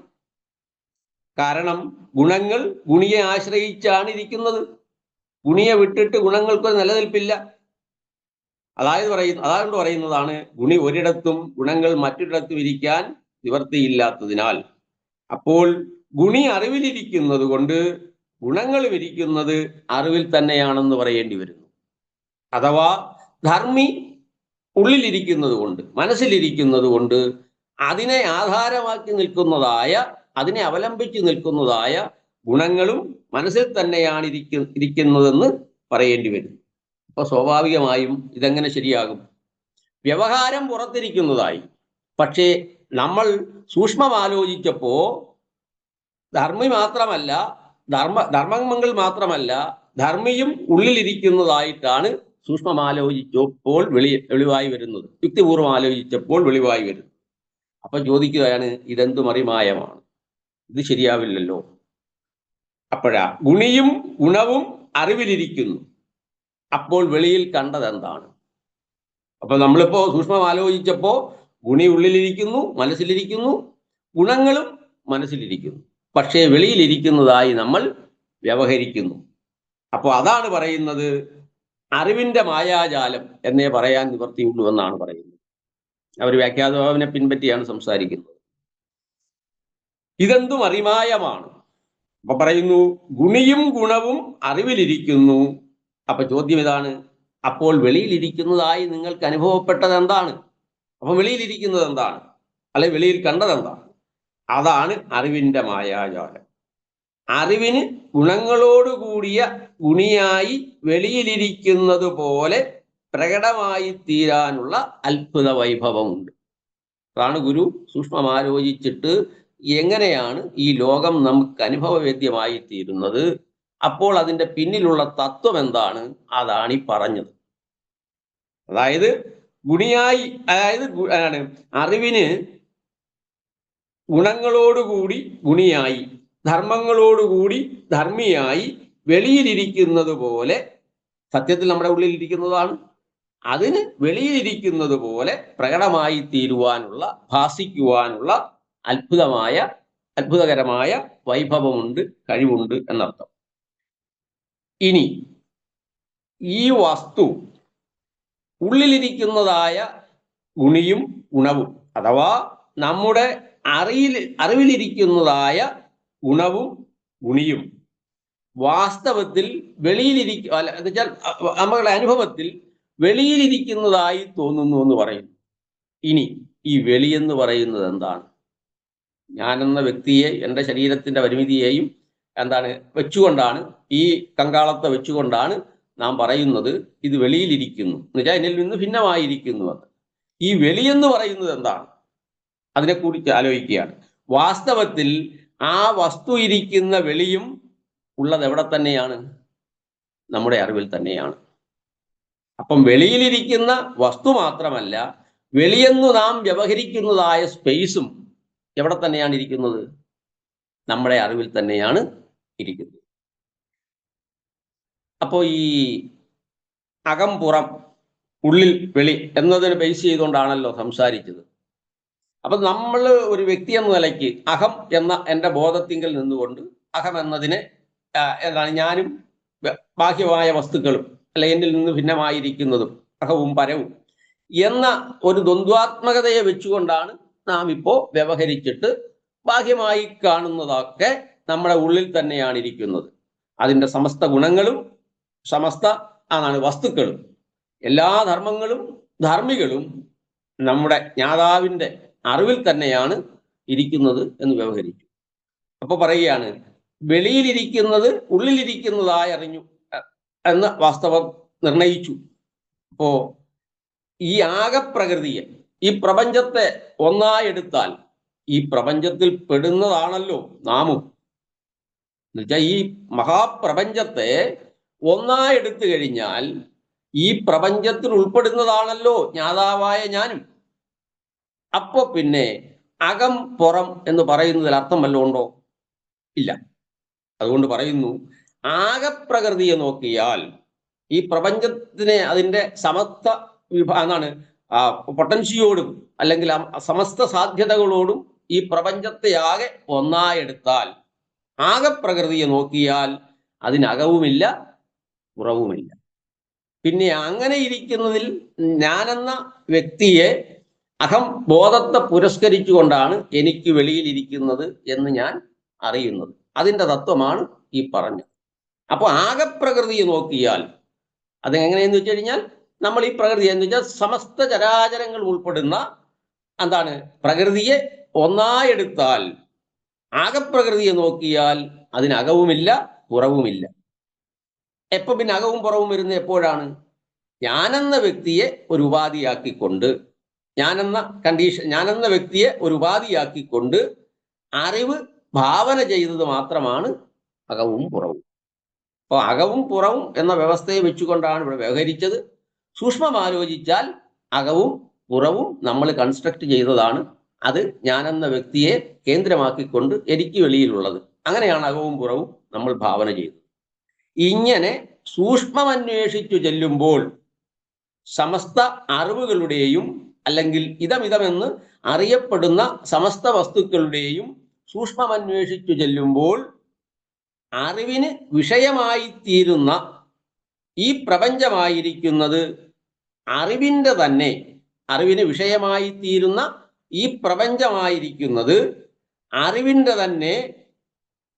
കാരണം ഗുണങ്ങൾ ഗുണിയെ ആശ്രയിച്ചാണ് ഇരിക്കുന്നത്. ഗുണിയെ വിട്ടിട്ട് ഗുണങ്ങൾക്കൊരു നിലനിൽപ്പില്ല. അതുകൊണ്ട് പറയുന്നതാണ് ഗുണി ഒരിടത്തും ഗുണങ്ങൾ മറ്റൊരിടത്തും ഇരിക്കാൻ നിവർത്തിയില്ലാത്തതിനാൽ. അപ്പോൾ ഗുണി അറിവിലിരിക്കുന്നത് കൊണ്ട് ഗുണങ്ങളും ഇരിക്കുന്നത് അറിവിൽ തന്നെയാണെന്ന് പറയേണ്ടി വരുന്നു. അഥവാ ധർമ്മി ഉള്ളിലിരിക്കുന്നത് കൊണ്ട്, മനസ്സിലിരിക്കുന്നത് കൊണ്ട് അതിനെ ആധാരമാക്കി നിൽക്കുന്നതായ, അതിനെ അവലംബിച്ച് നിൽക്കുന്നതായ ഗുണങ്ങളും മനസ്സിൽ തന്നെയാണ് ഇരിക്കുന്നതെന്ന് പറയേണ്ടി വരും. അപ്പൊ സ്വാഭാവികമായും ഇതെങ്ങനെ ശരിയാകും? വ്യവഹാരം പുറത്തിരിക്കുന്നതായി, പക്ഷേ നമ്മൾ സൂക്ഷ്മമാലോചിച്ചപ്പോ ധർമ്മങ്ങൾ മാത്രമല്ല ധർമ്മിയും ഉള്ളിലിരിക്കുന്നതായിട്ടാണ് സൂക്ഷ്മമാലോചിച്ചപ്പോൾ വെളിവായി വരുന്നത്, യുക്തിപൂർവ്വം ആലോചിച്ചപ്പോൾ വെളിവായി വരുന്നത്. അപ്പൊ ചോദിക്കുകയാണ്, ഇതെന്തു മറിമായമാണ്? ഇത് ശരിയാവില്ലല്ലോ. അപ്പോഴാ ഗുണിയും ഗുണവും അറിവിലിരിക്കുന്നു, അപ്പോൾ വെളിയിൽ കണ്ടതെന്താണ്? അപ്പൊ നമ്മളിപ്പോ സൂക്ഷ്മം ആലോചിച്ചപ്പോ ഗുണി ഉള്ളിലിരിക്കുന്നു, മനസ്സിലിരിക്കുന്നു, ഗുണങ്ങളും മനസ്സിലിരിക്കുന്നു, പക്ഷേ വെളിയിലിരിക്കുന്നതായി നമ്മൾ വ്യവഹരിക്കുന്നു. അപ്പോൾ അതാണ് പറയുന്നത് അറിവിന്റെ മായാജാലം എന്നേ പറയാൻ നിവർത്തിയുള്ളൂ എന്നാണ് പറയുന്നത്. അവർ വ്യാഖ്യാതാവിനെ പിൻപറ്റിയാണ് സംസാരിക്കുന്നത്. ഇതെന്തും അറിമായമാണ്. അപ്പൊ പറയുന്നു ഗുണിയും ഗുണവും അറിവിലിരിക്കുന്നു. അപ്പൊ ചോദ്യം ഇതാണ്, അപ്പോൾ വെളിയിലിരിക്കുന്നതായി നിങ്ങൾക്ക് അനുഭവപ്പെട്ടത് എന്താണ്? അപ്പൊ വെളിയിലിരിക്കുന്നത് എന്താണ്? അല്ലെ വെളിയിൽ കണ്ടത് എന്താണ്? അതാണ് അറിവിന്റെ മായാജാലം. അറിവിന് ഗുണങ്ങളോടുകൂടിയ ഗുണിയായി വെളിയിലിരിക്കുന്നത് പോലെ പ്രകടമായി തീരാനുള്ള അത്ഭുത വൈഭവമുണ്ട്. അതാണ് ഗുരു സൂക്ഷ്മമാലോചിച്ചിട്ട് എങ്ങനെയാണ് ഈ ലോകം നമുക്ക് അനുഭവവേദ്യമായി തീരുന്നത്, അപ്പോൾ അതിൻ്റെ പിന്നിലുള്ള തത്വം എന്താണ്, അതാണ് ഈ പറഞ്ഞത്. അതായത് ഗുണിയായി, അതായത് അറിവിന് ഗുണങ്ങളോടുകൂടി ഗുണിയായി, ധർമ്മങ്ങളോടുകൂടി ധർമ്മിയായി വെളിയിലിരിക്കുന്നത് പോലെ, സത്യത്തിൽ നമ്മുടെ ഉള്ളിലിരിക്കുന്നതാണ്, അതിന് വെളിയിലിരിക്കുന്നത് പോലെ പ്രകടമായി തീരുവാനുള്ള, ഭാസിക്കുവാനുള്ള അത്ഭുതകരമായ വൈഭവമുണ്ട്, കഴിവുണ്ട് എന്നർത്ഥം. ഇനി ഈ വസ്തു ഉള്ളിലിരിക്കുന്നതായ ഗുണിയും ഗുണവും, അഥവാ നമ്മുടെ അറിവിലിരിക്കുന്നതായ ഗുണവും ഗുണിയും വാസ്തവത്തിൽ എന്നുവെച്ചാൽ നമ്മുടെ അനുഭവത്തിൽ വെളിയിലിരിക്കുന്നതായി തോന്നുന്നു എന്ന് പറയുന്നു. ഇനി ഈ വെളിയെന്ന് പറയുന്നത് എന്താണ്? ഞാനെന്ന വ്യക്തിയെ, എൻ്റെ ശരീരത്തിൻ്റെ പരിമിതിയെയും വെച്ചുകൊണ്ടാണ്, ഈ കങ്കാളത്തെ വെച്ചുകൊണ്ടാണ് നാം പറയുന്നത് ഇത് വെളിയിലിരിക്കുന്നു, എന്നുവെച്ചാൽ എന്നിൽ നിന്ന് ഭിന്നമായിരിക്കുന്നു എന്ന്. ഈ വെളിയെന്ന് പറയുന്നത് എന്താണ്? അതിനെക്കുറിച്ച് ആലോചിക്കുകയാണ്. വാസ്തവത്തിൽ ആ വസ്തു ഇരിക്കുന്ന വെളിയും ഉള്ളത് എവിടെ തന്നെയാണ്? നമ്മുടെ അറിവിൽ തന്നെയാണ്. അപ്പം വെളിയിലിരിക്കുന്ന വസ്തു മാത്രമല്ല, വെളിയെന്നു നാം വ്യവഹരിക്കുന്നതായ സ്പേസും എവിടെ തന്നെയാണ് ഇരിക്കുന്നത്? നമ്മുടെ അറിവിൽ തന്നെയാണ് ഇരിക്കുന്നത്. അപ്പോൾ ഈ അകം പുറം ഉള്ളിൽ വെളി എന്നതിന് ബേസ് ചെയ്തുകൊണ്ടാണല്ലോ സംസാരിച്ചത്. അപ്പം നമ്മൾ ഒരു വ്യക്തി എന്ന നിലയ്ക്ക് അഹം എന്ന എൻ്റെ ബോധത്തിങ്കൽ നിന്നുകൊണ്ട് അഹം എന്നതിനെ ഞാനും ബാഹ്യമായ വസ്തുക്കളും, അല്ലെ എന്നിൽ നിന്ന് ഭിന്നമായിരിക്കുന്നതും, അഹവും പരവും എന്ന ഒരു ദ്വന്ദ്വാത്മകതയെ വെച്ചുകൊണ്ടാണ് നാം ഇപ്പോൾ വ്യവഹരിച്ചിട്ട് ബാഹ്യമായി കാണുന്നതൊക്കെ നമ്മുടെ ഉള്ളിൽ തന്നെയാണ് ഇരിക്കുന്നത്. അതിൻ്റെ സമസ്ത ഗുണങ്ങളും സമസ്ത വസ്തുക്കളും എല്ലാ ധർമ്മങ്ങളും ധാർമ്മികളും നമ്മുടെ ജ്ഞാതാവിൻ്റെ അറിവിൽ തന്നെയാണ് ഇരിക്കുന്നത് എന്ന് വ്യവഹരിച്ചു. അപ്പോൾ പറയുകയാണ്, വെളിയിലിരിക്കുന്നത് ഉള്ളിലിരിക്കുന്നതായി അറിഞ്ഞു എന്ന് വാസ്തവം നിർണയിച്ചു. അപ്പോ ഈ ആകെപ്രകൃതിയെ, ഈ പ്രപഞ്ചത്തെ ഒന്നായെടുത്താൽ ഈ പ്രപഞ്ചത്തിൽ പെടുന്നതാണല്ലോ നാമും. എന്നുവെച്ചാൽ ഈ മഹാപ്രപഞ്ചത്തെ ഒന്നായെടുത്തു കഴിഞ്ഞാൽ ഈ പ്രപഞ്ചത്തിൽ ഉൾപ്പെടുന്നതാണല്ലോ ജ്ഞാതാവായ ഞാനും. അപ്പൊ പിന്നെ അകം പുറം എന്ന് പറയുന്നതിൽ അർത്ഥം വല്ലതും ഉണ്ടോ? ഇല്ല. അതുകൊണ്ട് പറയുന്നു, ആകെപ്രകൃതിയെ നോക്കിയാൽ ഈ പ്രപഞ്ചത്തിനെ അതിൻ്റെ സമസ്ത പൊട്ടൻഷിയോടും അല്ലെങ്കിൽ സമസ്ത സാധ്യതകളോടും ഈ പ്രപഞ്ചത്തെ ആകെ ഒന്നായെടുത്താൽ, ആകെപ്രകൃതിയെ നോക്കിയാൽ അതിനകവുമില്ല പുറവുമില്ല. പിന്നെ അങ്ങനെ ഇരിക്കുന്നതിൽ ഞാനെന്ന വ്യക്തിയെ, അഹം ബോധത്തെ പുരസ്കരിച്ചുകൊണ്ടാണ് എനിക്ക് വെളിയിലിരിക്കുന്നത് എന്ന് ഞാൻ അറിയുന്നത്. അതിൻ്റെ തത്വമാണ് ഈ പറഞ്ഞത്. അപ്പോൾ ആകെപ്രകൃതിയെ നോക്കിയാൽ അതെങ്ങനെയെന്ന് വെച്ച് കഴിഞ്ഞാൽ, നമ്മൾ ഈ പ്രകൃതി എന്ന് വെച്ചാൽ സമസ്ത ചരാചരങ്ങൾ ഉൾപ്പെടുന്ന പ്രകൃതിയെ ഒന്നായെടുത്താൽ, ആകെപ്രകൃതിയെ നോക്കിയാൽ അതിനകവുമില്ല പുറവുമില്ല. എപ്പോൾ പിന്നെ അകവും പുറവും വരുന്നത് എപ്പോഴാണ്? ഞാനെന്ന വ്യക്തിയെ ഒരു ഉപാധിയാക്കിക്കൊണ്ട്, ഞാനെന്ന വ്യക്തിയെ ഒരു ഉപാധിയാക്കിക്കൊണ്ട് അറിവ് ഭാവന ചെയ്തത് മാത്രമാണ് അകവും പുറവും. അപ്പോൾ അകവും പുറവും എന്ന വ്യവസ്ഥയെ വെച്ചുകൊണ്ടാണ് ഇവിടെ വ്യവഹരിച്ചത്. സൂക്ഷ്മമാലോചിച്ചാൽ അകവും പുറവും നമ്മൾ കൺസ്ട്രക്ട് ചെയ്തതാണ്. അത് ഞാനെന്ന വ്യക്തിയെ കേന്ദ്രമാക്കിക്കൊണ്ട് എനിക്ക് വെളിയിലുള്ളത്. അങ്ങനെയാണ് അകവും പുറവും നമ്മൾ ഭാവന ചെയ്തത്. ഇങ്ങനെ സൂക്ഷ്മമന്വേഷിച്ചു ചെല്ലുമ്പോൾ സമസ്ത അറിവുകളുടെയും, അല്ലെങ്കിൽ ഇതമിതമെന്ന് അറിയപ്പെടുന്ന സമസ്ത വസ്തുക്കളുടെയും സൂക്ഷ്മമന്വേഷിച്ചു ചെല്ലുമ്പോൾ അറിവിന് വിഷയമായി തീരുന്ന ഈ പ്രപഞ്ചമായിരിക്കുന്നത് അറിവിൻ്റെ തന്നെ, അറിവിന് വിഷയമായി തീരുന്ന ഈ പ്രപഞ്ചമായിരിക്കുന്നത് അറിവിൻ്റെ തന്നെ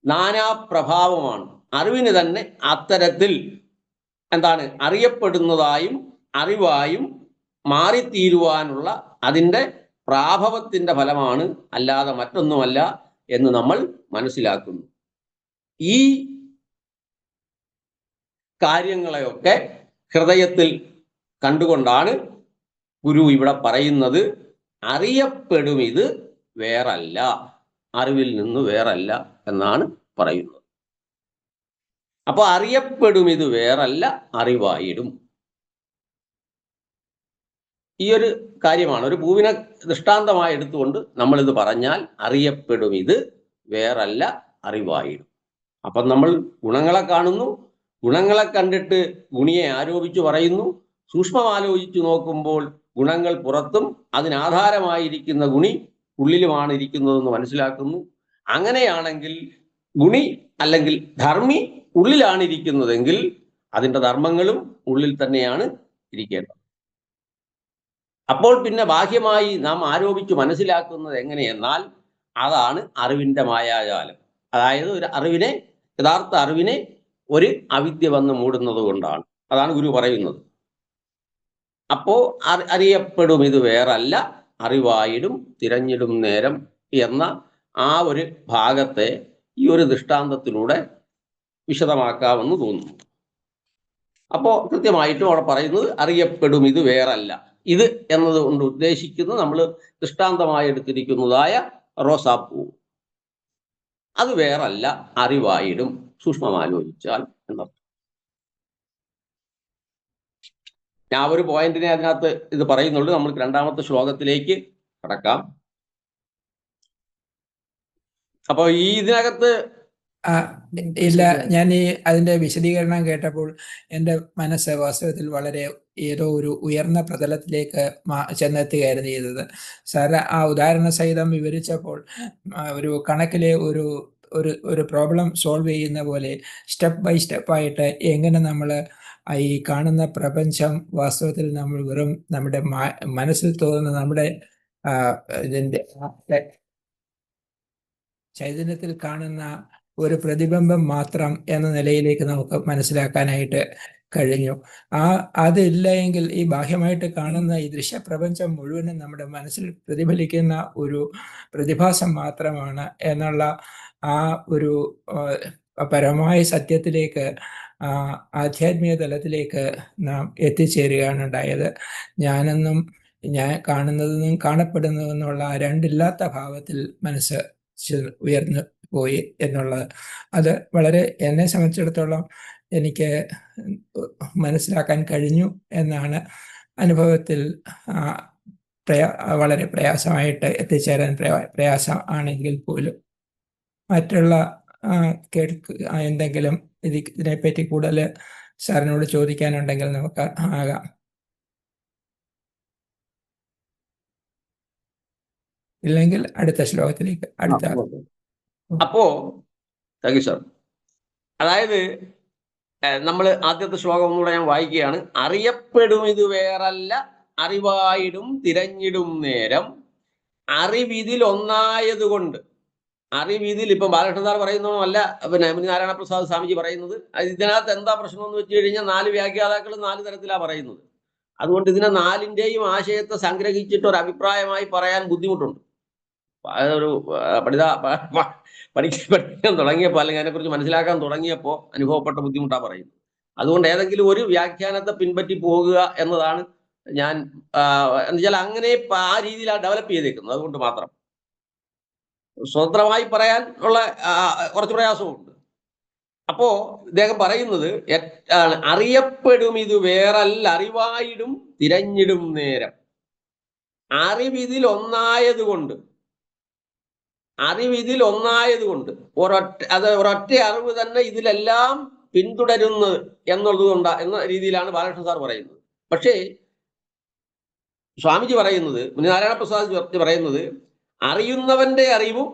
നാനാപ്രഭാവമാണ്. അറിവിന് തന്നെ അത്തരത്തിൽ അറിയപ്പെടുന്നതായും അറിവായും മാറിത്തീരുവാനുള്ള അതിൻ്റെ പ്രാഭവത്തിൻ്റെ ഫലമാണ്, അല്ലാതെ മറ്റൊന്നുമല്ല എന്ന് നമ്മൾ മനസ്സിലാക്കുന്നു. ഈ കാര്യങ്ങളെയൊക്കെ ഹൃദയത്തിൽ കണ്ടുകൊണ്ടാണ് ഗുരു ഇവിടെ പറയുന്നത് അറിയപ്പെടും ഇത് വേറല്ല, അറിവിൽ നിന്ന് വേറല്ല എന്നാണ് പറയുന്നത്. അപ്പൊ അറിയപ്പെടും ഇത് വേറല്ല, അറിവായിടും. ഈ ഒരു കാര്യമാണ് ഒരു പൂവിനെ ദൃഷ്ടാന്തമായി എടുത്തുകൊണ്ട് നമ്മളിത് പറഞ്ഞാൽ അറിയപ്പെടും ഇത് വേറല്ല, അറിവായിടും. അപ്പം നമ്മൾ ഗുണങ്ങളെ കാണുന്നു, ഗുണങ്ങളെ കണ്ടിട്ട് ഗുണിയെ ആരോപിച്ചു പറയുന്നു. സൂക്ഷ്മമാലോചിച്ചു നോക്കുമ്പോൾ ഗുണങ്ങൾ പുറത്തും അതിനാധാരമായിരിക്കുന്ന ഗുണി ഉള്ളിലുമാണ് ഇരിക്കുന്നതെന്ന് മനസ്സിലാക്കുന്നു. അങ്ങനെയാണെങ്കിൽ ഗുണി അല്ലെങ്കിൽ ധർമ്മി ഉള്ളിലാണ് ഇരിക്കുന്നതെങ്കിൽ അതിൻ്റെ ധർമ്മങ്ങളും ഉള്ളിൽ തന്നെയാണ് ഇരിക്കേണ്ടത്. അപ്പോൾ പിന്നെ ബാഹ്യമായി നാം ആരോപിച്ച് മനസ്സിലാക്കുന്നത് എങ്ങനെയെന്നാൽ അതാണ് അറിവിൻ്റെ മായാജാലം. അതായത് ഒരു അറിവിനെ, യഥാർത്ഥ അറിവിനെ ഒരു അവിദ്യ വന്ന് മൂടുന്നത് കൊണ്ടാണ്. അതാണ് ഗുരു പറയുന്നത്. അപ്പോ അറിയപ്പെടും ഇത് വേറല്ല, അറിവായിടും തിരഞ്ഞിടും നേരം എന്ന ആ ഒരു ഭാഗത്തെ ഈ ഒരു ദൃഷ്ടാന്തത്തിലൂടെ വിശദമാക്കാമെന്ന് തോന്നുന്നു. അപ്പോൾ കൃത്യമായിട്ടും അവിടെ പറയുന്നത് അറിയപ്പെടും ഇത് വേറല്ല. ഇത് എന്നത് കൊണ്ട് ഉദ്ദേശിക്കുന്നത് നമ്മൾ ദൃഷ്ടാന്തമായി എടുത്തിരിക്കുന്നതായ റോസാപ്പൂ, അത് വേറല്ല, അറിവായിടും സൂക്ഷ്മമാലോചിച്ചാൽ എന്നർത്ഥം. ഞാൻ ഒരു പോയിന്റിനെ അതിനകത്ത് ഇത് പറയുന്നുള്ളൂ. നമ്മൾക്ക് രണ്ടാമത്തെ ശ്ലോകത്തിലേക്ക് കടക്കാം. അപ്പോൾ ഈ ഇതിനകത്ത് ഇല്ല, ഞാൻ ഈ അതിൻ്റെ വിശദീകരണം കേട്ടപ്പോൾ എൻ്റെ മനസ്സ് വാസ്തവത്തിൽ വളരെ ഏതോ ഒരു ഉയർന്ന പ്രതലത്തിലേക്ക് ചെന്നെത്തുകയായിരുന്നു ചെയ്തത്. സാറ് ആ ഉദാഹരണ സഹിതം വിവരിച്ചപ്പോൾ ഒരു കണക്കിലെ ഒരു ഒരു ഒരു പ്രോബ്ലം സോൾവ് ചെയ്യുന്ന പോലെ സ്റ്റെപ്പ് ബൈ സ്റ്റെപ്പായിട്ട് എങ്ങനെ നമ്മൾ ഈ കാണുന്ന പ്രപഞ്ചം വാസ്തവത്തിൽ നമ്മൾ വെറും നമ്മുടെ മനസ്സിൽ തോന്നുന്ന നമ്മുടെ ഇതിൻ്റെ ചൈതന്യത്തിൽ കാണുന്ന ഒരു പ്രതിബിംബം മാത്രം എന്ന നിലയിലേക്ക് നമുക്ക് മനസ്സിലാക്കാനായിട്ട് കഴിഞ്ഞു. അതില്ല എങ്കിൽ ഈ ബാഹ്യമായിട്ട് കാണുന്ന ഈ ദൃശ്യപ്രപഞ്ചം മുഴുവനും നമ്മുടെ മനസ്സിൽ പ്രതിഫലിക്കുന്ന ഒരു പ്രതിഭാസം മാത്രമാണ് എന്നുള്ള ആ ഒരു പരമായ സത്യത്തിലേക്ക്, ആധ്യാത്മിക തലത്തിലേക്ക് നാം എത്തിച്ചേരുകയാണ് ഉണ്ടായത്. ഞാനെന്നും ഞാൻ കാണുന്നതെന്നും കാണപ്പെടുന്നതെന്നുള്ള രണ്ടില്ലാത്ത ഭാവത്തിൽ മനസ്സ് ഉയർന്നു പോയി എന്നുള്ളത്, അത് വളരെ എന്നെ സംബന്ധിച്ചിടത്തോളം എനിക്ക് മനസ്സിലാക്കാൻ കഴിഞ്ഞു എന്നാണ് അനുഭവത്തിൽ. വളരെ പ്രയാസമായിട്ട് എത്തിച്ചേരാൻ പ്രയാസം ആണെങ്കിൽ പോലും മറ്റുള്ള എന്തെങ്കിലും ഇതിനെപ്പറ്റി കൂടുതൽ സാറിനോട് ചോദിക്കാനുണ്ടെങ്കിൽ നമുക്ക് ആകാം. ഇല്ലെങ്കിൽ അടുത്ത ശ്ലോകത്തിലേക്ക് അപ്പോ താങ്ക് യു സാർ. അതായത് നമ്മൾ ആദ്യത്തെ ശ്ലോകം ഒന്നുകൂടെ ഞാൻ വായിക്കുകയാണ്. അറിയപ്പെടും ഇത് വേറല്ല, അറിവായിടും തിരഞ്ഞിടും നേരം, അറിവിതിൽ ഒന്നായത് കൊണ്ട്. അറിവിതിൽ ഇപ്പം ബാലകൃഷ്ണൻ സാർ പറയുന്നതല്ല, പിന്നെ നാരായണ പ്രസാദ് സ്വാമിജി പറയുന്നത്. ഇതിനകത്ത് എന്താ പ്രശ്നം എന്ന് വെച്ച് കഴിഞ്ഞാൽ 4 വ്യാഖ്യാതാക്കൾ 4 തരത്തിലാണ് പറയുന്നത്. അതുകൊണ്ട് ഇതിനെ 4ൻ്റെയും ആശയത്തെ സംഗ്രഹിച്ചിട്ട് ഒരു അഭിപ്രായമായി പറയാൻ ബുദ്ധിമുട്ടുണ്ട്. അതൊരു പഠിക്കാൻ തുടങ്ങിയപ്പോൾ, അല്ലെങ്കിൽ അതിനെക്കുറിച്ച് മനസ്സിലാക്കാൻ തുടങ്ങിയപ്പോൾ അനുഭവപ്പെട്ട ബുദ്ധിമുട്ടാണ് പറയുന്നത്. അതുകൊണ്ട് ഏതെങ്കിലും ഒരു വ്യാഖ്യാനത്തെ പിൻപറ്റി പോകുക എന്നതാണ് ഞാൻ എന്നുവെച്ചാൽ അങ്ങനെ ആ രീതിയിലാണ് ഡെവലപ്പ് ചെയ്തേക്കുന്നത്. അതുകൊണ്ട് മാത്രം സ്വതന്ത്രമായി പറയാൻ ഉള്ള കുറച്ച് പ്രയാസമുണ്ട്. അപ്പോ ഇദ്ദേഹം പറയുന്നത് അറിയപ്പെടും ഇത് വേറല്ല, അറിവായിടും തിരഞ്ഞിടും നേരം. അറിവിതിൽ ഒന്നായത് കൊണ്ട്, അറിവിതിൽ ഒന്നായത് കൊണ്ട് ഒരൊറ്റ അറിവ് തന്നെ ഇതിലെല്ലാം പിന്തുടരുന്നത് എന്നുള്ളതുകൊണ്ട് എന്ന രീതിയിലാണ് ബാലകൃഷ്ണൻ സാർ പറയുന്നത്. പക്ഷേ സ്വാമിജി പറയുന്നത്, നാരായണ പ്രസാദ് പറയുന്നത്, അറിയുന്നവന്റെ അറിവും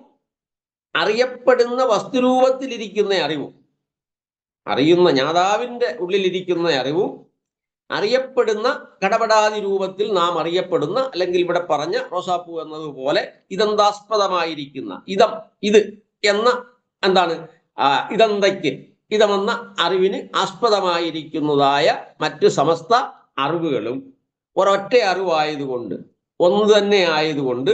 അറിയപ്പെടുന്ന വസ്തുരൂപത്തിലിരിക്കുന്ന അറിവും, അറിയുന്ന ജ്ഞാതാവിൻ്റെ ഉള്ളിലിരിക്കുന്ന അറിവും അറിയപ്പെടുന്ന ഘടപടാതി രൂപത്തിൽ നാം അറിയപ്പെടുന്ന, അല്ലെങ്കിൽ ഇവിടെ പറഞ്ഞ റോസാപ്പൂ എന്നതുപോലെ ഇതന്താസ്പദമായിരിക്കുന്ന ഇത് എന്ന എന്താണ് ഇതന്തയ്ക്ക് ഇതമെന്ന അറിവിന് ആസ്പദമായിരിക്കുന്നതായ മറ്റു സമസ്ത അറിവുകളും ഒരൊറ്റ അറിവായതുകൊണ്ട്, ഒന്ന് തന്നെ ആയതുകൊണ്ട്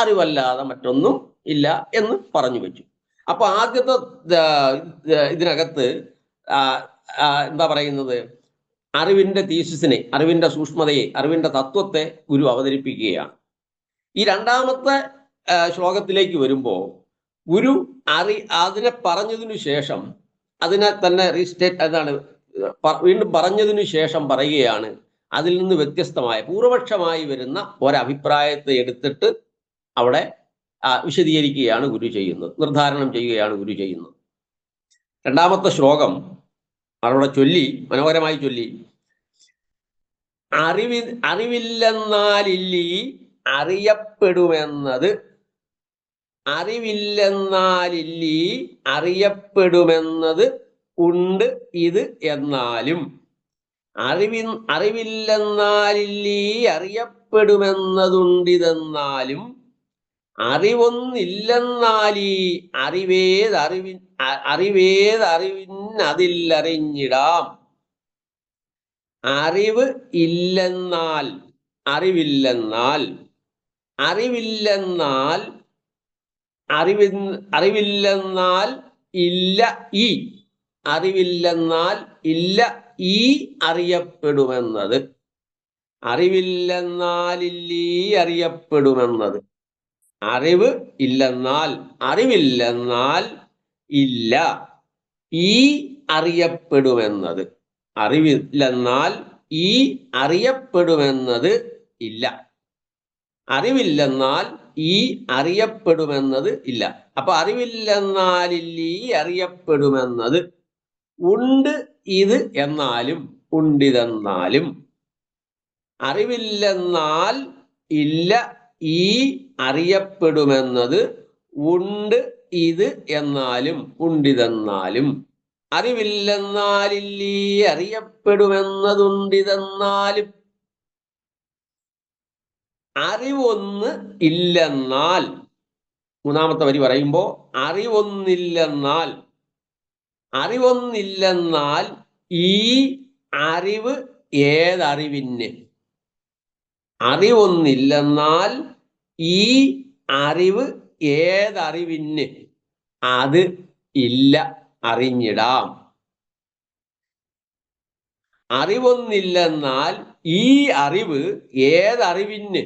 അറിവല്ലാതെ മറ്റൊന്നും ഇല്ല എന്ന് പറഞ്ഞു വെച്ചു. അപ്പൊ ആദ്യത്തെ ഇതിനകത്ത് എന്താ പറയുന്നത്, അറിവിന്റെ തീസിസിനെ, അറിവിന്റെ സൂക്ഷ്മതയെ, അറിവിന്റെ തത്വത്തെ ഗുരു അവതരിപ്പിക്കുകയാണ്. ഈ രണ്ടാമത്തെ ശ്ലോകത്തിലേക്ക് വരുമ്പോൾ ഗുരു അതിനെ പറഞ്ഞതിനു ശേഷം അതിനെ തന്നെ വീണ്ടും പറഞ്ഞതിനു ശേഷം പറയുകയാണ്, അതിൽ നിന്ന് വ്യത്യസ്തമായ പൂർവപക്ഷമായി വരുന്ന ഒരഭിപ്രായത്തെ എടുത്തിട്ട് അവിടെ വിശദീകരിക്കുകയാണ് ഗുരു ചെയ്യുന്നത്, നിർദ്ധാരണം ചെയ്യുകയാണ് ഗുരു ചെയ്യുന്നത്. രണ്ടാമത്തെ ശ്ലോകം അവിടെ ചൊല്ലി, മനോഹരമായി ചൊല്ലി. അറിവില്ലെന്നാലില്ലീ അറിയപ്പെടുമെന്നത്, അറിവില്ലെന്നാലില്ലീ അറിയപ്പെടുമെന്നത് ഉണ്ട് ഇത് എന്നാലും, അറിവില്ലെന്നാലില്ലീ അറിയപ്പെടുമെന്നതുണ്ടിതെന്നാലും, അറിവൊന്നില്ലെന്നാലീ അറിവിന്നതില്ലറിഞ്ഞിടാം. അറിവ് ഇല്ലെന്നാൽ, അറിവില്ലെന്നാൽ ഇല്ല ഈ, അറിവില്ലെന്നാൽ ഇല്ല ഈ അറിയപ്പെടുമെന്നത്, അറിവില്ലെന്നാലില്ലീ അറിയപ്പെടുമെന്നത്, അറിവ് ഇല്ലെന്നാൽ, അറിവില്ലെന്നാൽ ഇല്ല ഈ അറിയപ്പെടുമെന്നത്, അറിവില്ലെന്നാൽ ഈ അറിയപ്പെടുമെന്നത് ഇല്ല, അറിവില്ലെന്നാൽ ഈ അറിയപ്പെടുമെന്നത് ഇല്ല. അപ്പൊ അറിവില്ലെന്നാലില്ലീ അറിയപ്പെടുമെന്നത് ഉണ്ട് ഇത് എന്നാലും ഉണ്ടിതെന്നാലും, അറിവില്ലെന്നാൽ ഇല്ല ഈ അറിയപ്പെടുമെന്നത് ഉണ്ട് ഇത് എന്നാലും ഉണ്ടിതെന്നാലും, അറിവില്ലെന്നാലില്ലീ അറിയപ്പെടുമെന്നതുണ്ടിതെന്നാലും, അറിവൊന്ന് ഇല്ലെന്നാൽ, മൂന്നാമത്തെ വരി പറയുമ്പോ അറിവൊന്നില്ലെന്നാൽ, അറിവൊന്നില്ലെന്നാൽ ഈ അറിവ് ഏതറിവിന്, അറിവൊന്നില്ലെന്നാൽ ഈ അറിവ് ഏതറിവിന്, അത് ഇല്ല അറിഞ്ഞിടാം. അറിവൊന്നില്ലെന്നാൽ ഈ അറിവ് ഏതറിവിന്,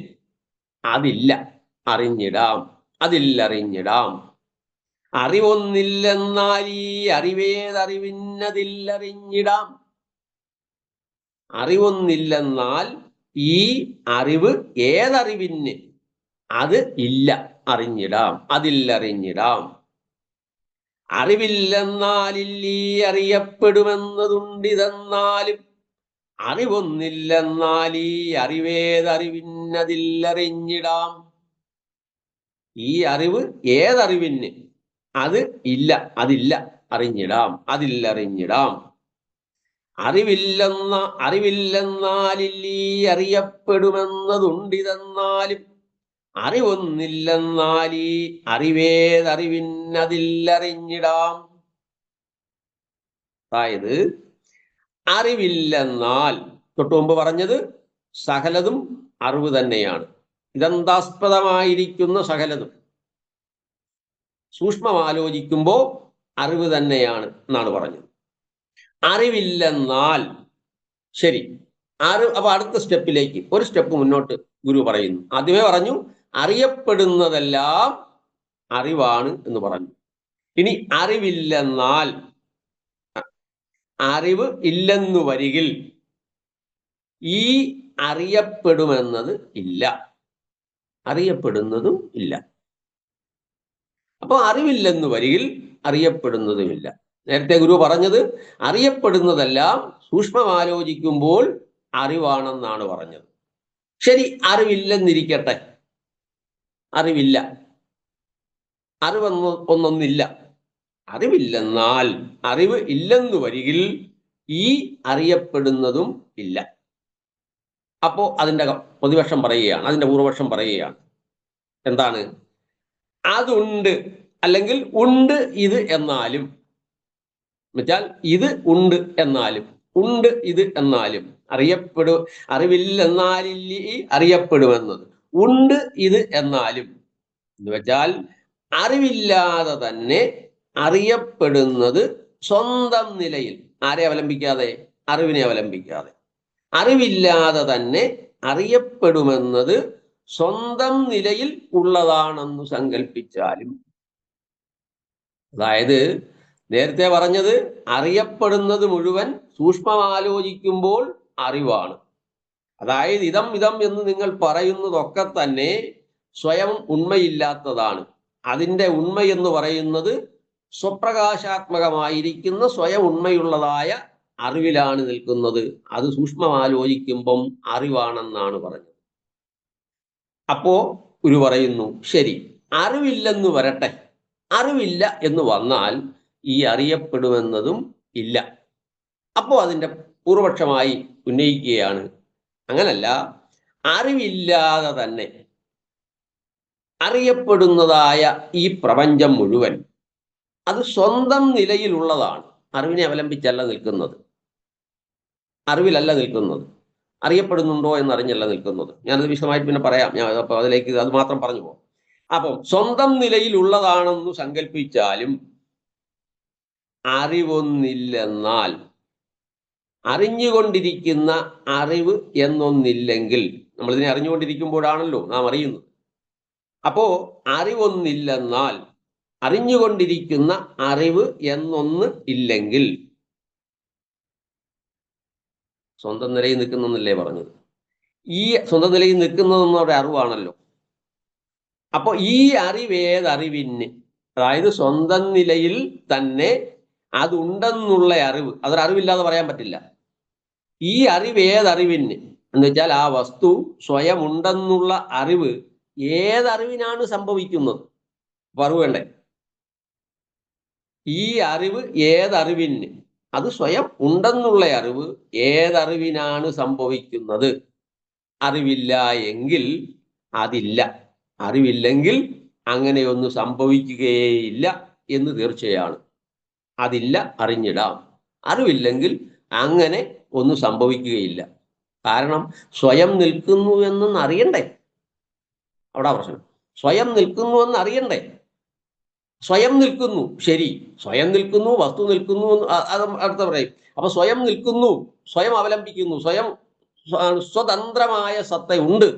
അതില്ല അറിഞ്ഞിടാം, അതില്ലറിഞ്ഞിടാം. അറിവൊന്നില്ലെന്നാൽ ഈ അറിവേതറിവിന്നതില്ലറിഞ്ഞിടാം. അറിവൊന്നില്ലെന്നാൽ ഈ അറിവ് ഏതറിവിന്, അത് ഇല്ല അറിഞ്ഞിടാം, അതില്ലറിഞ്ഞിടാം. അറിവില്ലെന്നാലില്ലീ അറിയപ്പെടുമെന്നതുണ്ടിതെന്നാലും, അറിവൊന്നില്ലെന്നാൽ ഈ അറിവേതറിവിന്നതില്ലറിഞ്ഞിടാം. ഈ അറിവ് ഏതറിവിന്, അത് ഇല്ല അതില്ല അറിഞ്ഞിടാം, അതില്ലറിഞ്ഞിടാം. അറിവില്ലെന്നാലില്ലീ അറിയപ്പെടുമെന്നതുണ്ടിതെന്നാലും, അറിവൊന്നില്ലെന്നാൽ ഈ അറിവേതറിവിന്നതില്ലറിഞ്ഞിടാം. അതായത് അറിവില്ലെന്നാൽ, തൊട്ടു മുമ്പ് പറഞ്ഞത് സകലതും അറിവ് തന്നെയാണ്, ഇതന്താസ്പദമായിരിക്കുന്ന സകലതും സൂക്ഷ്മമാലോചിക്കുമ്പോ അറിവ് തന്നെയാണ് എന്നാണ് പറഞ്ഞത്. അറിവില്ലെന്നാൽ ശരി, അപ്പൊ അടുത്ത സ്റ്റെപ്പിലേക്ക് ഒരു സ്റ്റെപ്പ് മുന്നോട്ട് ഗുരു പറയുന്നു. ആദ്യമേ പറഞ്ഞു അറിയപ്പെടുന്നതെല്ലാം അറിവാണ് എന്ന് പറഞ്ഞു. ഇനി അറിവില്ലെന്നാൽ, അറിവ് ഇല്ലെന്നു വരികിൽ ഈ അറിയപ്പെടുമെന്നത് ഇല്ല, അറിയപ്പെടുന്നതും ഇല്ല. അപ്പൊ അറിവില്ലെന്നു വരികിൽ അറിയപ്പെടുന്നതുമില്ല. നേരത്തെ ഗുരു പറഞ്ഞത് അറിയപ്പെടുന്നതെല്ലാം സൂക്ഷ്മമാലോചിക്കുമ്പോൾ അറിവാണെന്നാണ് പറഞ്ഞത്. ശരി, അറിവില്ലെന്നിരിക്കട്ടെ, അറിവില്ല, ഒന്നൊന്നില്ല. അറിവില്ലെന്നാൽ, അറിവ് ഇല്ലെന്നു വരികിൽ ഈ അറിയപ്പെടുന്നതും ഇല്ല. അപ്പോ അതിൻ്റെ പ്രതിപക്ഷം പറയുകയാണ്, അതിൻ്റെ പൂർവപക്ഷം പറയുകയാണ്. എന്താണ്? അതുണ്ട്, അല്ലെങ്കിൽ ഉണ്ട് ഇത് എന്നാലും, എന്നുവെച്ചാൽ ഇത് ഉണ്ട് എന്നാലും, ഉണ്ട് ഇത് എന്നാലും, അറിവില്ലെന്നാലില്ലീ അറിയപ്പെടുമെന്നത്, ഉണ്ട് ഇത് എന്നാലും എന്ന് വെച്ചാൽ അറിവില്ലാതെ തന്നെ അറിയപ്പെടുന്നത് സ്വന്തം നിലയിൽ, ആരെ അവലംബിക്കാതെ? അറിവിനെ അവലംബിക്കാതെ. അറിവില്ലാതെ തന്നെ അറിയപ്പെടുമെന്നത് സ്വന്തം നിലയിൽ ഉള്ളതാണെന്ന് സങ്കല്പിച്ചാലും. അതായത് നേരത്തെ പറഞ്ഞത് അറിയപ്പെടുന്നത് മുഴുവൻ സൂക്ഷ്മമാലോചിക്കുമ്പോൾ അറിവാണ്. അതായത് ഇതം ഇതം എന്ന് നിങ്ങൾ പറയുന്നതൊക്കെ തന്നെ സ്വയം ഉണ്മയില്ലാത്തതാണ്. അതിൻ്റെ ഉണ്മ എന്ന് പറയുന്നത് സ്വപ്രകാശാത്മകമായിരിക്കുന്ന സ്വയം ഉണ്മയുള്ളതായ അറിവിലാണ് നിൽക്കുന്നത്. അത് സൂക്ഷ്മമാലോചിക്കുമ്പം അറിവാണെന്നാണ് പറഞ്ഞത്. അപ്പോ ഗുരു പറയുന്നു, ശരി, അറിവില്ലെന്ന് വരട്ടെ. അറിവില്ല എന്ന് വന്നാൽ ഈ അറിയപ്പെടുമെന്നതും ഇല്ല. അപ്പോൾ അതിൻ്റെ പൂർവപക്ഷമായി ഉന്നയിക്കുകയാണ്, അങ്ങനല്ല, അറിവില്ലാതെ തന്നെ അറിയപ്പെടുന്നതായ ഈ പ്രപഞ്ചം മുഴുവൻ അത് സ്വന്തം നിലയിലുള്ളതാണ്. അറിവിനെ അവലംബിച്ചല്ല നിൽക്കുന്നത്, അറിവിലല്ല നിൽക്കുന്നത്, അറിയപ്പെടുന്നുണ്ടോ എന്നറിഞ്ഞല്ല നിൽക്കുന്നത്. ഞാനത് വിശദമായിട്ട് പിന്നെ പറയാം. ഞാൻ അപ്പോൾ അതിലേക്ക് അത് മാത്രം പറഞ്ഞു പോകും. അപ്പം സ്വന്തം നിലയിലുള്ളതാണെന്ന് സങ്കല്പിച്ചാലും അറിവൊന്നില്ലെന്നാൽ, അറിഞ്ഞുകൊണ്ടിരിക്കുന്ന അറിവ് എന്നൊന്നില്ലെങ്കിൽ, നമ്മളിതിനെ അറിഞ്ഞുകൊണ്ടിരിക്കുമ്പോഴാണല്ലോ നാം അറിയുന്നത്. അപ്പോ അറിവൊന്നില്ലെന്നാൽ, അറിഞ്ഞുകൊണ്ടിരിക്കുന്ന അറിവ് എന്നൊന്ന് ഇല്ലെങ്കിൽ, സ്വന്തം നിലയിൽ നിൽക്കുന്നല്ലേ പറഞ്ഞത്. ഈ സ്വന്തം നിലയിൽ നിൽക്കുന്നതെന്നവിടെ അറിവാണല്ലോ. അപ്പൊ ഈ അറിവേതറിവിന്, അതായത് സ്വന്തം നിലയിൽ തന്നെ അതുണ്ടെന്നുള്ള അറിവ്, അതൊരറിവില്ലാതെ പറയാൻ പറ്റില്ല. ഈ അറിവേതറിവിന് എന്ന് വെച്ചാൽ ആ വസ്തു സ്വയം ഉണ്ടെന്നുള്ള അറിവ് ഏതറിവിനാണ് സംഭവിക്കുന്നത്? അപ്പൊ അറിവ് വേണ്ടേ? ഈ അറിവ് ഏതറിവിന്, അത് സ്വയം ഉണ്ടെന്നുള്ള അറിവ് ഏതറിവിനാണ് സംഭവിക്കുന്നത്? അറിവില്ല എങ്കിൽ അതില്ല. അറിവില്ലെങ്കിൽ അങ്ങനെയൊന്നും സംഭവിക്കുകയില്ല എന്ന് തീർച്ചയാണ്. അതില്ല, അറിഞ്ഞിടാം. അറിവില്ലെങ്കിൽ അങ്ങനെ ഒന്നും സംഭവിക്കുകയില്ല. കാരണം സ്വയം നിൽക്കുന്നു എന്നൊന്ന് അറിയണ്ടേ? അവിടെ പ്രശ്നം. സ്വയം നിൽക്കുന്നു എന്ന് അറിയണ്ടേ? സ്വയം നിൽക്കുന്നു, ശരി, സ്വയം നിൽക്കുന്നു, വസ്തു നിൽക്കുന്നു, അത് അടുത്ത പറയും. അപ്പൊ സ്വയം നിൽക്കുന്നു, സ്വയം അവലംബിക്കുന്നു, സ്വയം സ്വതന്ത്രമായ സത്ത ഉണ്ട്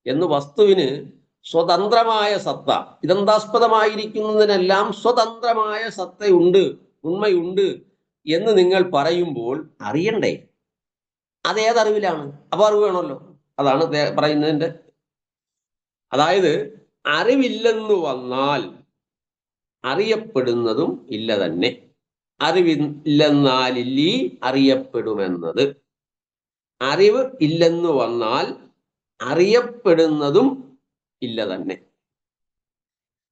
എന്ന് വസ്തുവിന് സ്വതന്ത്രമായ സത്ത, ഇതന്താസ്പദമായിരിക്കുന്നതിനെല്ലാം സ്വതന്ത്രമായ സത്തയുണ്ട്, ഉണ്മയുണ്ട് എന്ന് നിങ്ങൾ പറയുമ്പോൾ അറിയണ്ടേ? അതേതറിവിലാണ്? അപ്പൊ അറിവ് വേണമല്ലോ. അതാണ് പറയുന്നതിൻ്റെ. അതായത് അറിവില്ലെന്ന് വന്നാൽ അറിയപ്പെടുന്നതും ഇല്ല തന്നെ. അറിവില്ലെന്നാലില്ലീ അറിയപ്പെടുമെന്നത്. അറിവ് ഇല്ലെന്ന് വന്നാൽ അറിയപ്പെടുന്നതും ഇല്ല തന്നെ.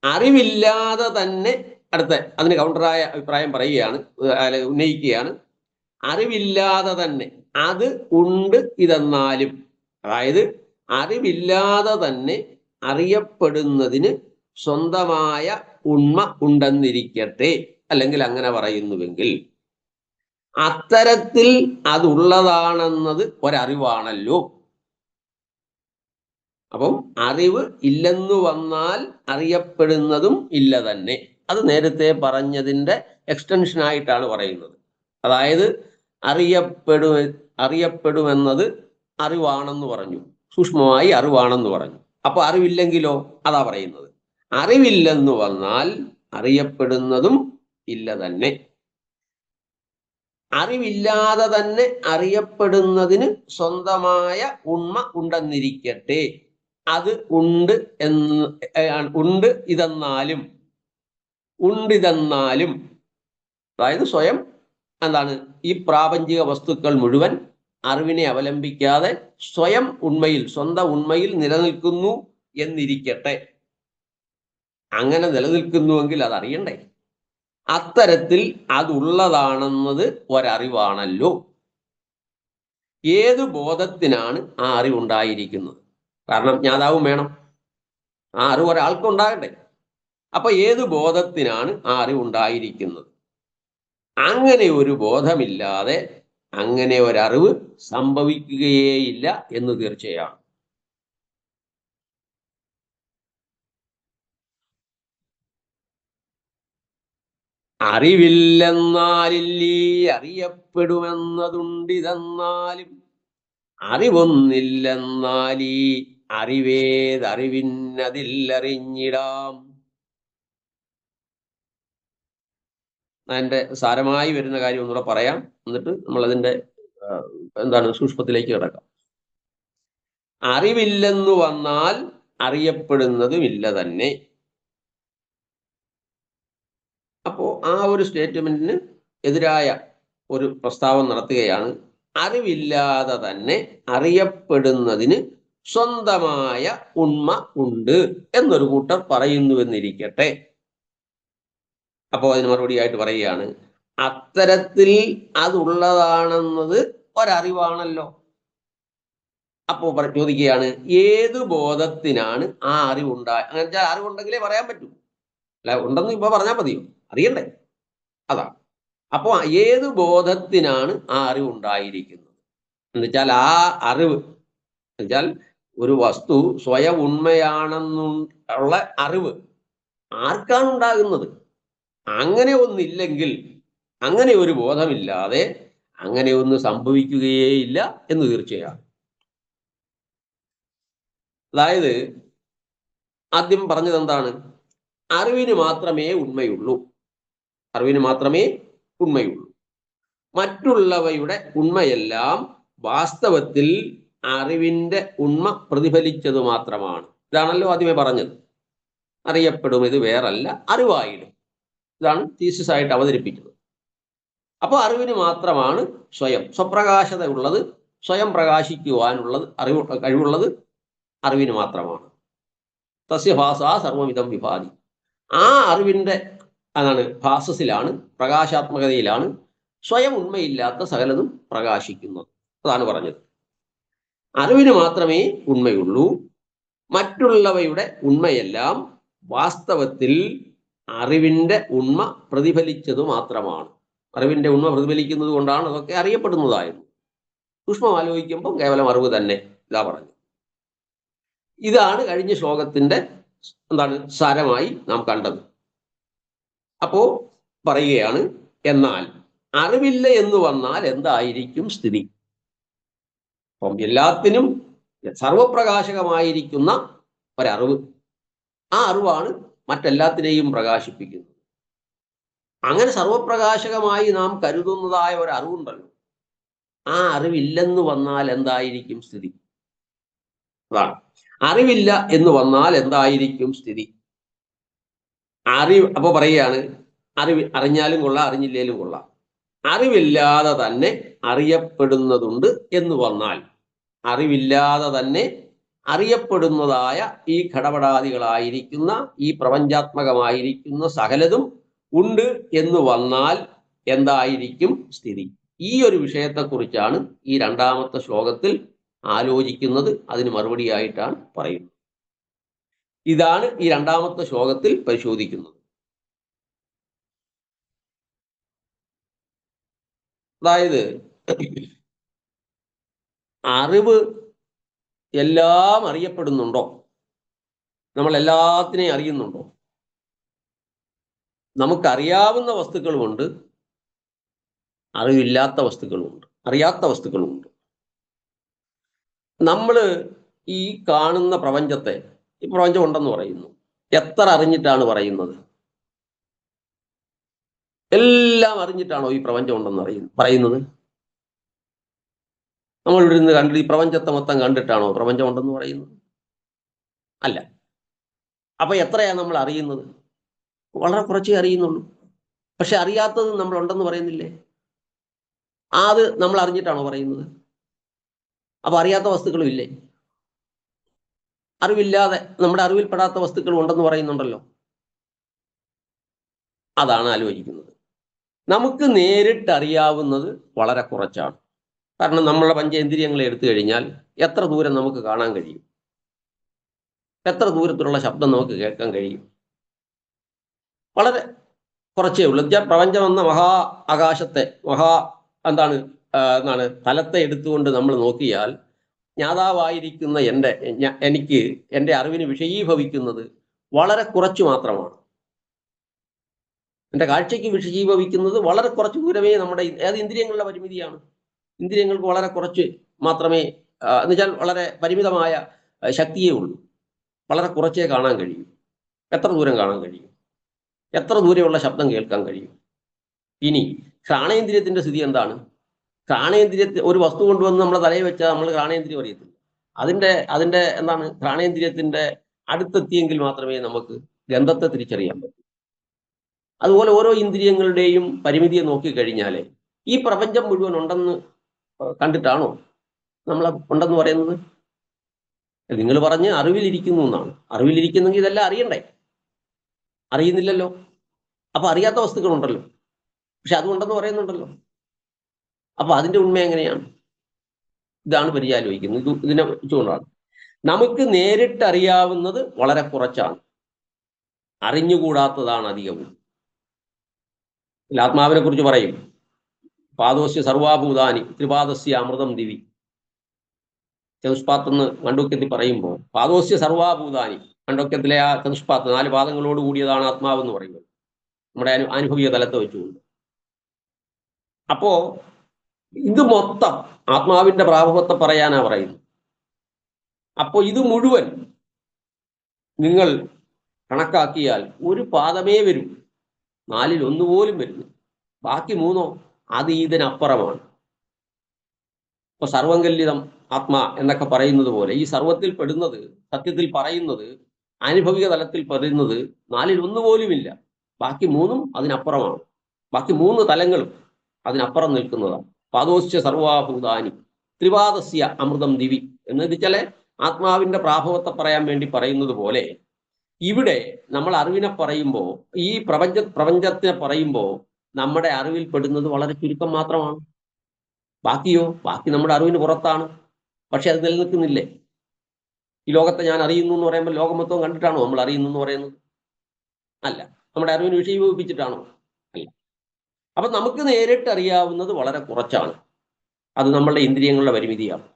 അറിവില്ലാതെ തന്നെ, അടുത്ത അതിന് കൗണ്ടറായ അഭിപ്രായം പറയുകയാണ്, ഉന്നയിക്കുകയാണ്. അറിവില്ലാതെ തന്നെ അത് ഉണ്ട് ഇതെന്നാലും, അതായത് അറിവില്ലാതെ തന്നെ അറിയപ്പെടുന്നതിന് സ്വന്തമായ ഉണ്മ ഉണ്ടെന്നിരിക്കട്ടെ, അല്ലെങ്കിൽ അങ്ങനെ പറയുന്നുവെങ്കിൽ അത്തരത്തിൽ അതുള്ളതാണെന്നത് ഒരറിവാണല്ലോ. അപ്പം അറിവ് ഇല്ലെന്ന് വന്നാൽ അറിയപ്പെടുന്നതും ഇല്ല തന്നെ. അത് നേരത്തെ പറഞ്ഞതിൻ്റെ എക്സ്റ്റൻഷനായിട്ടാണ് പറയുന്നത്. അതായത് അറിയപ്പെടുമെന്നത് അറിവാണെന്ന് പറഞ്ഞു, സൂക്ഷ്മമായി അറിവാണെന്ന് പറഞ്ഞു. അപ്പൊ അറിവില്ലെങ്കിലോ? അതാ പറയുന്നത്. അറിവില്ലെന്ന് വന്നാൽ അറിയപ്പെടുന്നതും ഇല്ല തന്നെ. അറിവില്ലാതെ തന്നെ അറിയപ്പെടുന്നതിന് സ്വന്തമായ ഉണ്മ ഉണ്ടെന്നിരിക്കട്ടെ, അത് ഉണ്ട് ഉണ്ടിതെന്നാലും, അതായത് സ്വയം എന്താണ്, ഈ പ്രാപഞ്ചിക വസ്തുക്കൾ മുഴുവൻ അറിവിനെ അവലംബിക്കാതെ സ്വയം ഉണ്മയിൽ, സ്വന്തം ഉണ്മയിൽ നിലനിൽക്കുന്നു എന്നിരിക്കട്ടെ. അങ്ങനെ നിലനിൽക്കുന്നുവെങ്കിൽ അതറിയണ്ടേ? അത്തരത്തിൽ അതുള്ളതാണെന്നത് ഒരറിവാണല്ലോ. ഏത് ബോധത്തിനാണ് ആ അറിവുണ്ടായിരിക്കുന്നത്? കാരണം ജ്ഞാതാവും വേണം, ആ അറിവ് ഒരാൾക്കുണ്ടാകട്ടെ. അപ്പൊ ഏത് ബോധത്തിനാണ് ആ അറിവുണ്ടായിരിക്കുന്നത്? അങ്ങനെ ഒരു ബോധമില്ലാതെ അങ്ങനെ ഒരറിവ് സംഭവിക്കുകയേയില്ല എന്ന് തീർച്ചയാണ്. അറിവില്ലെന്നാലില്ലീ അറിയപ്പെടുമെന്നതുണ്ടിതെന്നാലും, അറിവൊന്നില്ലെന്നാൽ ഈ അറിവേതറിവിന്നതില്ലറിഞ്ഞിടാം. അതിന്റെ സാരമായി വരുന്ന കാര്യം ഒന്നുകൂടെ പറയാം, എന്നിട്ട് നമ്മൾ അതിന്റെ സൂക്ഷ്മത്തിലേക്ക് കിടക്കാം. അറിവില്ലെന്നു വന്നാൽ അറിയപ്പെടുന്നതുമില്ല തന്നെ. അപ്പോ ആ ഒരു സ്റ്റേറ്റ്മെന്റിന് എതിരായ ഒരു പ്രസ്താവന നടത്തുകയാണ്. അറിവില്ലാതെ തന്നെ അറിയപ്പെടുന്നതിന് സ്വന്തമായ ഉണ്മ ഉണ്ട് എന്നൊരു കൂട്ടർ പറയുന്നുവെന്നിരിക്കട്ടെ. അപ്പോൾ അതിന് മറുപടിയായിട്ട് പറയുകയാണ്, അത്തരത്തിൽ അതുള്ളതാണെന്നത് ഒരറിവാണല്ലോ. അപ്പോൾ ചോദിക്കുകയാണ്, ഏത് ബോധത്തിനാണ് ആ അറിവുണ്ടായ? അങ്ങനെ വെച്ചാൽ അറിവുണ്ടെങ്കിലേ പറയാൻ പറ്റൂ, അല്ല ഉണ്ടെന്ന് ഇപ്പൊ പറഞ്ഞാൽ മതിയോ? അറിയണ്ടേ? അതാണ്. അപ്പോൾ ഏത് ബോധത്തിനാണ് ആ അറിവുണ്ടായിരിക്കുന്നത് എന്നുവെച്ചാൽ, ആ അറിവ് എന്നുവെച്ചാൽ ഒരു വസ്തു സ്വയം ഉണ്മയാണെന്നുള്ള അറിവ് ആർക്കാണ് ഉണ്ടാകുന്നത്? അങ്ങനെ ഒന്നില്ലെങ്കിൽ, അങ്ങനെ ഒരു ബോധമില്ലാതെ അങ്ങനെ ഒന്ന് സംഭവിക്കുകയേയില്ല എന്ന് തീർച്ചയാണ്. അതായത് ആദ്യം പറഞ്ഞത് എന്താണ്? അറിവിന് മാത്രമേ ഉണ്മയുള്ളൂ, അറിവിന് മാത്രമേ ഉണ്മയുള്ളൂ. മറ്റുള്ളവയുടെ ഉണ്മയെല്ലാം വാസ്തവത്തിൽ അറിവിന്റെ ഉണ്മ പ്രതിഫലിച്ചത് മാത്രമാണ്. ഇതാണല്ലോ ആദ്യമേ പറഞ്ഞത്. അറിയപ്പെടും ഇത് വേറല്ല, അറിവായിടും. ഇതാണ് തീസിസ് ആയിട്ട് അവതരിപ്പിക്കുന്നത്. അപ്പോൾ അറിവിന് മാത്രമാണ് സ്വയം സ്വപ്രകാശത ഉള്ളത്, സ്വയം പ്രകാശിക്കുവാനുള്ളത്, കഴിവുള്ളത് അറിവിന് മാത്രമാണ്. തസ്യ ഭാസാ സർവമിതം വിഭാതി. ആ അറിവിന്റെ ഭാസസിലാണ്, പ്രകാശാത്മകതയിലാണ് സ്വയം ഉണ്മയില്ലാത്ത സകലതും പ്രകാശിക്കുന്നത്. അതാണ് പറഞ്ഞത്. അറിവിന് മാത്രമേ ഉണ്മയുള്ളൂ, മറ്റുള്ളവയുടെ ഉണ്മയെല്ലാം വാസ്തവത്തിൽ അറിവിന്റെ ഉണ്മ പ്രതിഫലിച്ചത് മാത്രമാണ്. അറിവിന്റെ ഉണ്മ പ്രതിഫലിക്കുന്നത് കൊണ്ടാണ് അതൊക്കെ അറിയപ്പെടുന്നതായിരുന്നു. സൂക്ഷ്മം ആലോചിക്കുമ്പോൾ കേവലം അറിവ് തന്നെ. ഇതാ പറഞ്ഞു. ഇതാണ് കഴിഞ്ഞ ശ്ലോകത്തിന്റെ സാരമായി നാം കണ്ടത്. അപ്പോ പറയുകയാണ്, എന്നാൽ അറിവില്ല എന്ന് വന്നാൽ എന്തായിരിക്കും സ്ഥിതി? അപ്പം എല്ലാത്തിനും സർവപ്രകാശകമായിരിക്കുന്ന ഒരറിവ്, ആ അറിവാണ് മറ്റെല്ലാത്തിനെയും പ്രകാശിപ്പിക്കുന്നത്. അങ്ങനെ സർവപ്രകാശകമായി നാം കരുതുന്നതായ ഒരറിവുണ്ടല്ലോ, ആ അറിവില്ലെന്ന് വന്നാൽ എന്തായിരിക്കും സ്ഥിതി? അതാണ്. അറിവില്ല എന്ന് വന്നാൽ എന്തായിരിക്കും സ്ഥിതി? അപ്പൊ പറയുകയാണ്, അറിഞ്ഞാലും കൊള്ളാം, അറിഞ്ഞില്ലേലും കൊള്ളാം, അറിവില്ലാതെ തന്നെ അറിയപ്പെടുന്നതുണ്ട് എന്ന് വന്നാൽ, അറിവില്ലാതെ തന്നെ അറിയപ്പെടുന്നതായ ഈ ഘടപടാദികളായിരിക്കുന്ന, ഈ പ്രപഞ്ചാത്മകമായിരിക്കുന്ന സകലതും ഉണ്ട് എന്ന് വന്നാൽ എന്തായിരിക്കും സ്ഥിതി? ഈ ഒരു വിഷയത്തെക്കുറിച്ചാണ് ഈ രണ്ടാമത്തെ ശ്ലോകത്തിൽ ആലോചിക്കുന്നത്. അതിന് മറുപടിയായിട്ടാണ് പറയുന്നത്. ഇതാണ് ഈ രണ്ടാമത്തെ ശ്ലോകത്തിൽ പരിശോധിക്കുന്നത്. അതായത് അറിവ് എല്ലാം അറിയപ്പെടുന്നുണ്ടോ? നമ്മൾ എല്ലാത്തിനെയും അറിയുന്നുണ്ടോ? നമുക്കറിയാവുന്ന വസ്തുക്കളുമുണ്ട്, അറിവില്ലാത്ത വസ്തുക്കളുമുണ്ട്, അറിയാത്ത വസ്തുക്കളുമുണ്ട്. നമ്മൾ ഈ കാണുന്ന പ്രപഞ്ചത്തെ, ഈ പ്രപഞ്ചം ഉണ്ടെന്ന് പറയുന്നു, എത്ര അറിഞ്ഞിട്ടാണ് പറയുന്നത്? എല്ലാം അറിഞ്ഞിട്ടാണോ ഈ പ്രപഞ്ചം ഉണ്ടെന്ന് പറയുന്നത്? നമ്മൾ ഇവിടെ നിന്ന് കണ്ടിട്ട് ഈ പ്രപഞ്ചത്തെ മൊത്തം കണ്ടിട്ടാണോ പ്രപഞ്ചം ഉണ്ടെന്ന് പറയുന്നത്? അല്ല. അപ്പൊ എത്രയാണ് നമ്മൾ അറിയുന്നത്? വളരെ കുറച്ചേ അറിയുന്നുള്ളൂ. പക്ഷെ അറിയാത്തത് നമ്മൾ ഉണ്ടെന്ന് പറയുന്നില്ലേ? അത് നമ്മൾ അറിഞ്ഞിട്ടാണോ പറയുന്നത്? അപ്പൊ അറിയാത്ത വസ്തുക്കളും ഇല്ലേ? അറിവില്ലാതെ, നമ്മുടെ അറിവിൽപ്പെടാത്ത വസ്തുക്കൾ ഉണ്ടെന്ന് പറയുന്നുണ്ടല്ലോ. അതാണ് ആലോചിക്കുന്നത്. നമുക്ക് നേരിട്ടറിയാവുന്നത് വളരെ കുറച്ചാണ്. കാരണം നമ്മളെ പഞ്ചേന്ദ്രിയങ്ങളെ എടുത്തു കഴിഞ്ഞാൽ എത്ര ദൂരം നമുക്ക് കാണാൻ കഴിയും? എത്ര ദൂരത്തിലുള്ള ശബ്ദം നമുക്ക് കേൾക്കാൻ കഴിയും? വളരെ കുറച്ചേ ഉള്ളൂ. പ്രപഞ്ചം എന്ന ആകാശത്തെ, തലത്തെ എടുത്തുകൊണ്ട് നമ്മൾ നോക്കിയാൽ ജ്ഞാതാവായിരിക്കുന്ന എനിക്ക് എൻ്റെ അറിവിന് വിഷയീഭവിക്കുന്നത് വളരെ കുറച്ചു മാത്രമാണ്. എൻ്റെ കാഴ്ചയ്ക്ക് വിഷയീഭവിക്കുന്നത് വളരെ കുറച്ച് ദൂരമേ. നമ്മുടെ ഏത് ഇന്ദ്രിയങ്ങളുടെ പരിമിതിയാണ്. ഇന്ദ്രിയങ്ങൾക്ക് വളരെ കുറച്ച് മാത്രമേ എന്നുവെച്ചാൽ വളരെ പരിമിതമായ ശക്തിയേ ഉള്ളൂ. വളരെ കുറച്ചേ കാണാൻ കഴിയും. എത്ര ദൂരം കാണാൻ കഴിയും? എത്ര ദൂരെയുള്ള ശബ്ദം കേൾക്കാൻ കഴിയും? ഇനി ഘ്രാണേന്ദ്രിയത്തിന്റെ സ്ഥിതി എന്താണ്? ഘ്രാണേന്ദ്രിയത്തിൽ ഒരു വസ്തു കൊണ്ടുവന്ന് നമ്മളെ തലയിൽ വെച്ചാൽ നമ്മൾ ഘ്രാണേന്ദ്രിയം അറിയത്തില്ല. അതിന്റെ എന്താണ്, ഘ്രാണേന്ദ്രിയത്തിന്റെ അടുത്തെത്തിയെങ്കിൽ മാത്രമേ നമുക്ക് ഗന്ധത്തെ തിരിച്ചറിയാൻ പറ്റൂ. അതുപോലെ ഓരോ ഇന്ദ്രിയങ്ങളുടെയും പരിമിതിയെ നോക്കിക്കഴിഞ്ഞാൽ ഈ പ്രപഞ്ചം മുഴുവൻ ഉണ്ടെന്ന് കണ്ടിട്ടാണോ നമ്മൾ ഉണ്ടെന്ന് പറയുന്നത്? നിങ്ങൾ പറഞ്ഞ് അറിവിലിരിക്കുന്നു എന്നാണ്. അറിവിലിരിക്കുന്നെങ്കിൽ ഇതെല്ലാം അറിയണ്ടേ? അറിയുന്നില്ലല്ലോ. അപ്പൊ അറിയാത്ത വസ്തുക്കളുണ്ടല്ലോ, പക്ഷെ അതുകൊണ്ടെന്ന് പറയുന്നുണ്ടല്ലോ. അപ്പൊ അതിന്റെ ഉണ്മ എങ്ങനെയാണ്? ഇതാണ് പര്യാലോചിക്കുന്നത്. ഇതിനെ വെച്ചുകൊണ്ടാണ് നമുക്ക് നേരിട്ട് അറിയാവുന്നത് വളരെ കുറച്ചാണ്, അറിഞ്ഞുകൂടാത്തതാണ് അധികവും. ആത്മാവിനെ കുറിച്ച് പറയും, പാദോസ്യ സർവാഭൂതാനി ത്രിപാദസ്യ അമൃതം ദിവി. ചതുഷ്പാത്തെന്ന് മണ്ഡൂക്യത്തിൽ പറയുമ്പോൾ പാദോസ്യ സർവാഭൂതാനി, മണ്ഡൂക്യത്തിലെ ആ ചതുഷ്പാത്ത് 4 പാദങ്ങളോട് കൂടിയതാണ് ആത്മാവെന്ന് പറയുന്നത്, നമ്മുടെ അനുഭവീയ തലത്തെ വെച്ചുകൊണ്ട്. അപ്പോ ഇത് മൊത്തം ആത്മാവിന്റെ പ്രാഭവത്തെ പറയാനാ പറയുന്നത്. അപ്പോൾ ഇത് മുഴുവൻ നിങ്ങൾ കണക്കാക്കിയാൽ ഒരു പാദമേ വരും, 4-ൽ 1 പോലും വരുന്നു. ബാക്കി 3 അത് ഇതിനപ്പുറമാണ്. ഇപ്പൊ സർവങ്കല്ലിതം ആത്മാ എന്നൊക്കെ പറയുന്നത് പോലെ ഈ സർവത്തിൽ പെടുന്നത്, സത്യത്തിൽ പറയുന്നത്, അനുഭവിക തലത്തിൽ പറയുന്നത് 4-ൽ 1 പോലുമില്ല. ബാക്കി 3 അതിനപ്പുറമാണ്. ബാക്കി 3 തലങ്ങളും അതിനപ്പുറം നിൽക്കുന്നതാണ്. പാദോസ്യ സർവാഭൂതാനി ത്രിപാദസ്യ അമൃതം ദിവി എന്ന് വെച്ചാൽ ആത്മാവിന്റെ പ്രാഭവത്തെ പറയാൻ വേണ്ടി പറയുന്നത് പോലെ ഇവിടെ നമ്മൾ അറിവിനെ പറയുമ്പോൾ, ഈ പ്രപഞ്ചത്തിനെ പറയുമ്പോൾ നമ്മുടെ അറിവിൽ പെടുന്നത് വളരെ ചുരുക്കം മാത്രമാണ്. ബാക്കിയോ? ബാക്കി നമ്മുടെ അറിവിന് പുറത്താണ്. പക്ഷെ അത് നിലനിൽക്കുന്നില്ലേ? ഈ ലോകത്തെ ഞാൻ അറിയുന്നു എന്ന് പറയുമ്പോൾ ലോകം മൊത്തം കണ്ടിട്ടാണോ നമ്മൾ അറിയുന്നു എന്ന് പറയുന്നത്? അല്ല. നമ്മുടെ അറിവിന് വിഷയീഭവിപ്പിച്ചിട്ടാണോ? അല്ല. അപ്പൊ നമുക്ക് നേരിട്ട് അറിയാവുന്നത് വളരെ കുറച്ചാണ്. അത് നമ്മളുടെ ഇന്ദ്രിയങ്ങളുടെ പരിമിതിയാണ്.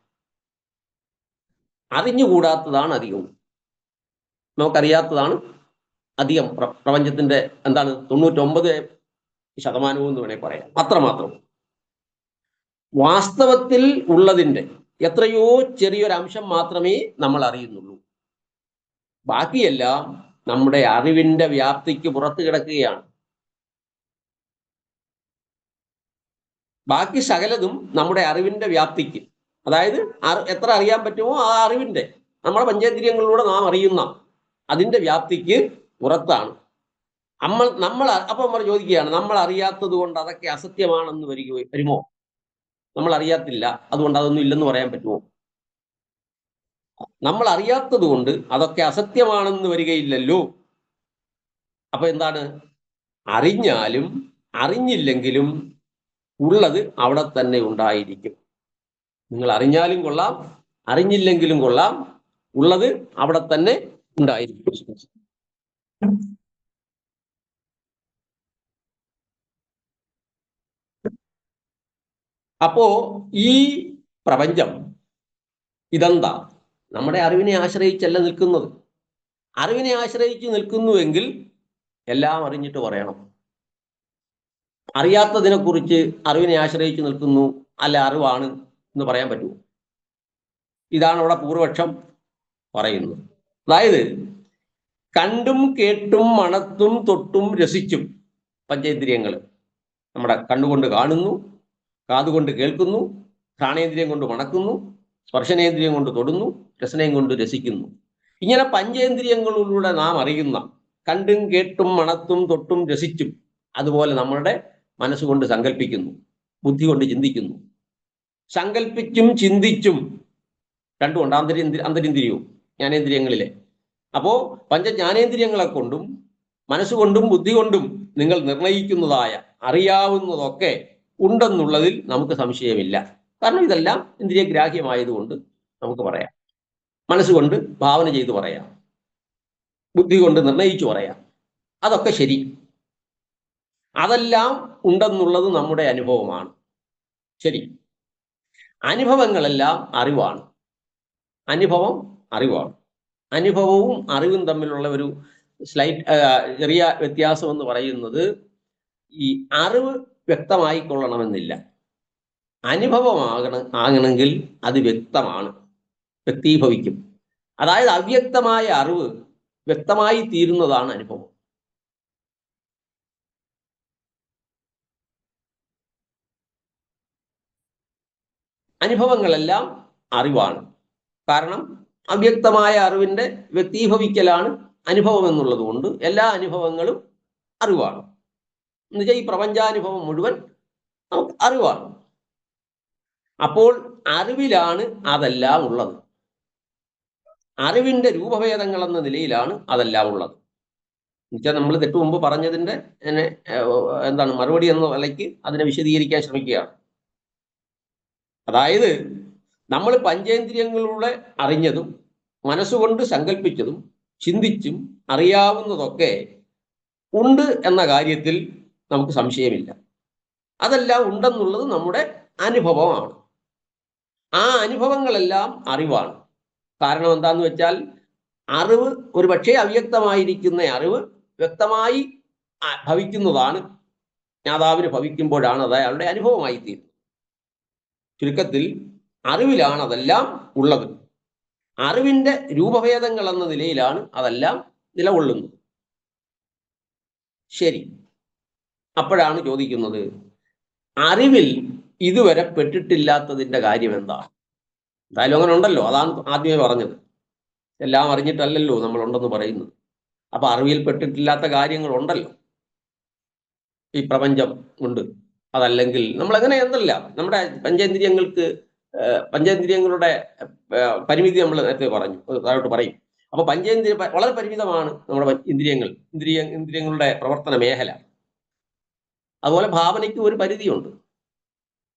അറിഞ്ഞുകൂടാത്തതാണ് അധികവും. നമുക്കറിയാത്തതാണ് അധികം. പ്രപഞ്ചത്തിന്റെ എന്താണ് 99% എന്ന് വേണേൽ പറയാം. അത്രമാത്രം. വാസ്തവത്തിൽ ഉള്ളതിൻ്റെ എത്രയോ ചെറിയൊരംശം മാത്രമേ നമ്മൾ അറിയുന്നുള്ളൂ. ബാക്കിയെല്ലാം നമ്മുടെ അറിവിന്റെ വ്യാപ്തിക്ക് പുറത്ത് കിടക്കുകയാണ്. ബാക്കി സകലതും നമ്മുടെ അറിവിന്റെ വ്യാപ്തിക്ക്, അതായത് എത്ര അറിയാൻ പറ്റുമോ ആ അറിവിന്റെ, നമ്മുടെ പഞ്ചേന്ദ്രിയങ്ങളിലൂടെ നാം അറിയുന്ന അതിന്റെ വ്യാപ്തിക്ക് പുറത്താണ്. നമ്മൾ ചോദിക്കുകയാണ്, നമ്മൾ അറിയാത്തത് കൊണ്ട് അതൊക്കെ അസത്യമാണെന്ന് വരുമോ? നമ്മൾ അറിയാത്തില്ല, അതുകൊണ്ട് അതൊന്നും ഇല്ലെന്ന് പറയാൻ പറ്റുമോ? നമ്മൾ അറിയാത്തത് കൊണ്ട് അതൊക്കെ അസത്യമാണെന്ന് വരികയില്ലല്ലോ. അപ്പൊ എന്താണ്? അറിഞ്ഞാലും അറിഞ്ഞില്ലെങ്കിലും ഉള്ളത് അവിടെ തന്നെ ഉണ്ടായിരിക്കും. നിങ്ങൾ അറിഞ്ഞാലും കൊള്ളാം, അറിഞ്ഞില്ലെങ്കിലും കൊള്ളാം, ഉള്ളത് അവിടെ തന്നെ ഉണ്ടായിരിക്കും. അപ്പോ ഈ പ്രപഞ്ചം ഇതെന്താ? നമ്മുടെ അറിവിനെ ആശ്രയിച്ചല്ല നിൽക്കുന്നത്. അറിവിനെ ആശ്രയിച്ച് നിൽക്കുന്നുവെങ്കിൽ എല്ലാം അറിഞ്ഞിട്ട് പറയണം. അറിയാത്തതിനെക്കുറിച്ച് അറിവിനെ ആശ്രയിച്ച് നിൽക്കുന്നു, അല്ല അറിവാണ് എന്ന് പറയാൻ പറ്റുമോ? ഇതാണ് അവിടെ പൂർവപക്ഷം പറയുന്നത്. അതായത് കണ്ടും കേട്ടും മണത്തും തൊട്ടും രസിച്ചും പഞ്ചേന്ദ്രിയങ്ങൾ, നമ്മുടെ കണ്ണുകൊണ്ട് കാണുന്നു, കാതുകൊണ്ട് കേൾക്കുന്നു, ഘ്രാണേന്ദ്രിയം കൊണ്ട് മണക്കുന്നു, സ്പർശനേന്ദ്രിയം കൊണ്ട് തൊടുന്നു, രസനയും കൊണ്ട് രസിക്കുന്നു. ഇങ്ങനെ പഞ്ചേന്ദ്രിയങ്ങളിലൂടെ നാം അറിയുന്ന, കണ്ടും കേട്ടും മണത്തും തൊട്ടും രസിച്ചും, അതുപോലെ നമ്മളുടെ മനസ്സുകൊണ്ട് സങ്കല്പിക്കുന്നു, ബുദ്ധി കൊണ്ട് ചിന്തിക്കുന്നു. സങ്കല്പിച്ചും ചിന്തിച്ചും രണ്ടുമുണ്ട്, അന്തരിന്ദ്രിയവും ജ്ഞാനേന്ദ്രിയങ്ങളിലെ. അപ്പോ പഞ്ചജ്ഞാനേന്ദ്രിയങ്ങളെ കൊണ്ടും മനസ്സുകൊണ്ടും ബുദ്ധി കൊണ്ടും നിങ്ങൾ നിർണയിക്കുന്നതായ അറിയാവുന്നതൊക്കെ ഉണ്ടെന്നുള്ളതിൽ നമുക്ക് സംശയമില്ല. കാരണം ഇതെല്ലാം ഇന്ദ്രിയഗ്രാഹ്യമായതുകൊണ്ട് നമുക്ക് പറയാം. മനസ്സുകൊണ്ട് ഭാവന ചെയ്ത് പറയാം, ബുദ്ധി കൊണ്ട് നിർണയിച്ചു പറയാം. അതൊക്കെ ശരി. അതെല്ലാം ഉണ്ടെന്നുള്ളത് നമ്മുടെ അനുഭവമാണ്. ശരി. അനുഭവങ്ങളെല്ലാം അറിവാണ്. അനുഭവം അറിവാണ്. അനുഭവവും അറിവും തമ്മിലുള്ള ഒരു ചെറിയ വ്യത്യാസം എന്ന് പറയുന്നത്, ഈ അറിവ് വ്യക്തമായിക്കൊള്ളണമെന്നില്ല. ആകണമെങ്കിൽ അത് വ്യക്തമാണ്, വ്യക്തീഭവിക്കും. അതായത് അവ്യക്തമായ അറിവ് വ്യക്തമായി തീരുന്നതാണ് അനുഭവം. അനുഭവങ്ങളെല്ലാം അറിവാണ്. കാരണം അവ്യക്തമായ അറിവിൻ്റെ വ്യക്തീഭവിക്കലാണ് അനുഭവം എന്നുള്ളത് കൊണ്ട് എല്ലാ അനുഭവങ്ങളും അറിവാണ്. എന്നുവെച്ചാൽ ഈ പ്രപഞ്ചാനുഭവം മുഴുവൻ നമുക്ക് അറിവാണ്. അപ്പോൾ അറിവിലാണ് അതെല്ലാം ഉള്ളത്. അറിവിൻ്റെ രൂപഭേദങ്ങൾ എന്ന നിലയിലാണ് അതെല്ലാം ഉള്ളത്. എന്നുവെച്ചാൽ നമ്മൾ തെറ്റു മുമ്പ് പറഞ്ഞതിൻ്റെ എന്താണ് മറുപടി എന്ന നിലയ്ക്ക് അതിനെ വിശദീകരിക്കാൻ ശ്രമിക്കുകയാണ്. അതായത് നമ്മൾ പഞ്ചേന്ദ്രിയങ്ങളിലൂടെ അറിഞ്ഞതും മനസ്സുകൊണ്ട് സങ്കല്പിച്ചതും ചിന്തിച്ചും അറിയാവുന്നതൊക്കെ ഉണ്ട് എന്ന കാര്യത്തിൽ നമുക്ക് സംശയമില്ല. അതെല്ലാം ഉണ്ടെന്നുള്ളത് നമ്മുടെ അനുഭവമാണ്. ആ അനുഭവങ്ങളെല്ലാം അറിവാണ്. കാരണം എന്താന്ന് വെച്ചാൽ അറിവ് ഒരു പക്ഷേ അവ്യക്തമായിരിക്കുന്ന അറിവ് വ്യക്തമായി ഭവിക്കുന്നതാണ്. ജ്ഞാതാവിന് ഭവിക്കുമ്പോഴാണ് അത് അയാളുടെ അനുഭവമായി തീരുന്നത്. ചുരുക്കത്തിൽ അറിവിലാണ് അതെല്ലാം ഉള്ളത്. അറിവിൻ്റെ രൂപഭേദങ്ങൾ എന്ന നിലയിലാണ് അതെല്ലാം നിലകൊള്ളുന്നത്. ശരി, അപ്പോഴാണ് ചോദിക്കുന്നത്, അറിവിൽ ഇതുവരെ പെട്ടിട്ടില്ലാത്തതിൻ്റെ കാര്യം എന്താണ്? എന്തായാലും അങ്ങനെ ഉണ്ടല്ലോ, അതാണ് ആദ്യമേ പറഞ്ഞത്. എല്ലാം അറിഞ്ഞിട്ടല്ലല്ലോ നമ്മളുണ്ടെന്ന് പറയുന്നത്. അപ്പൊ അറിവിൽ പെട്ടിട്ടില്ലാത്ത കാര്യങ്ങളുണ്ടല്ലോ, ഈ പ്രപഞ്ചം ഉണ്ട്. അതല്ലെങ്കിൽ നമ്മൾ എങ്ങനെ എന്തല്ല നമ്മുടെ പഞ്ചേന്ദ്രിയങ്ങളുടെ പരിമിതി നമ്മൾ നേരത്തെ പറഞ്ഞു, താഴോട്ട് പറയും. അപ്പൊ പഞ്ചേന്ദ്രിയ വളരെ പരിമിതമാണ് നമ്മുടെ ഇന്ദ്രിയങ്ങളുടെ പ്രവർത്തന മേഖല. അതുപോലെ ഭാവനയ്ക്ക് ഒരു പരിധിയുണ്ട്.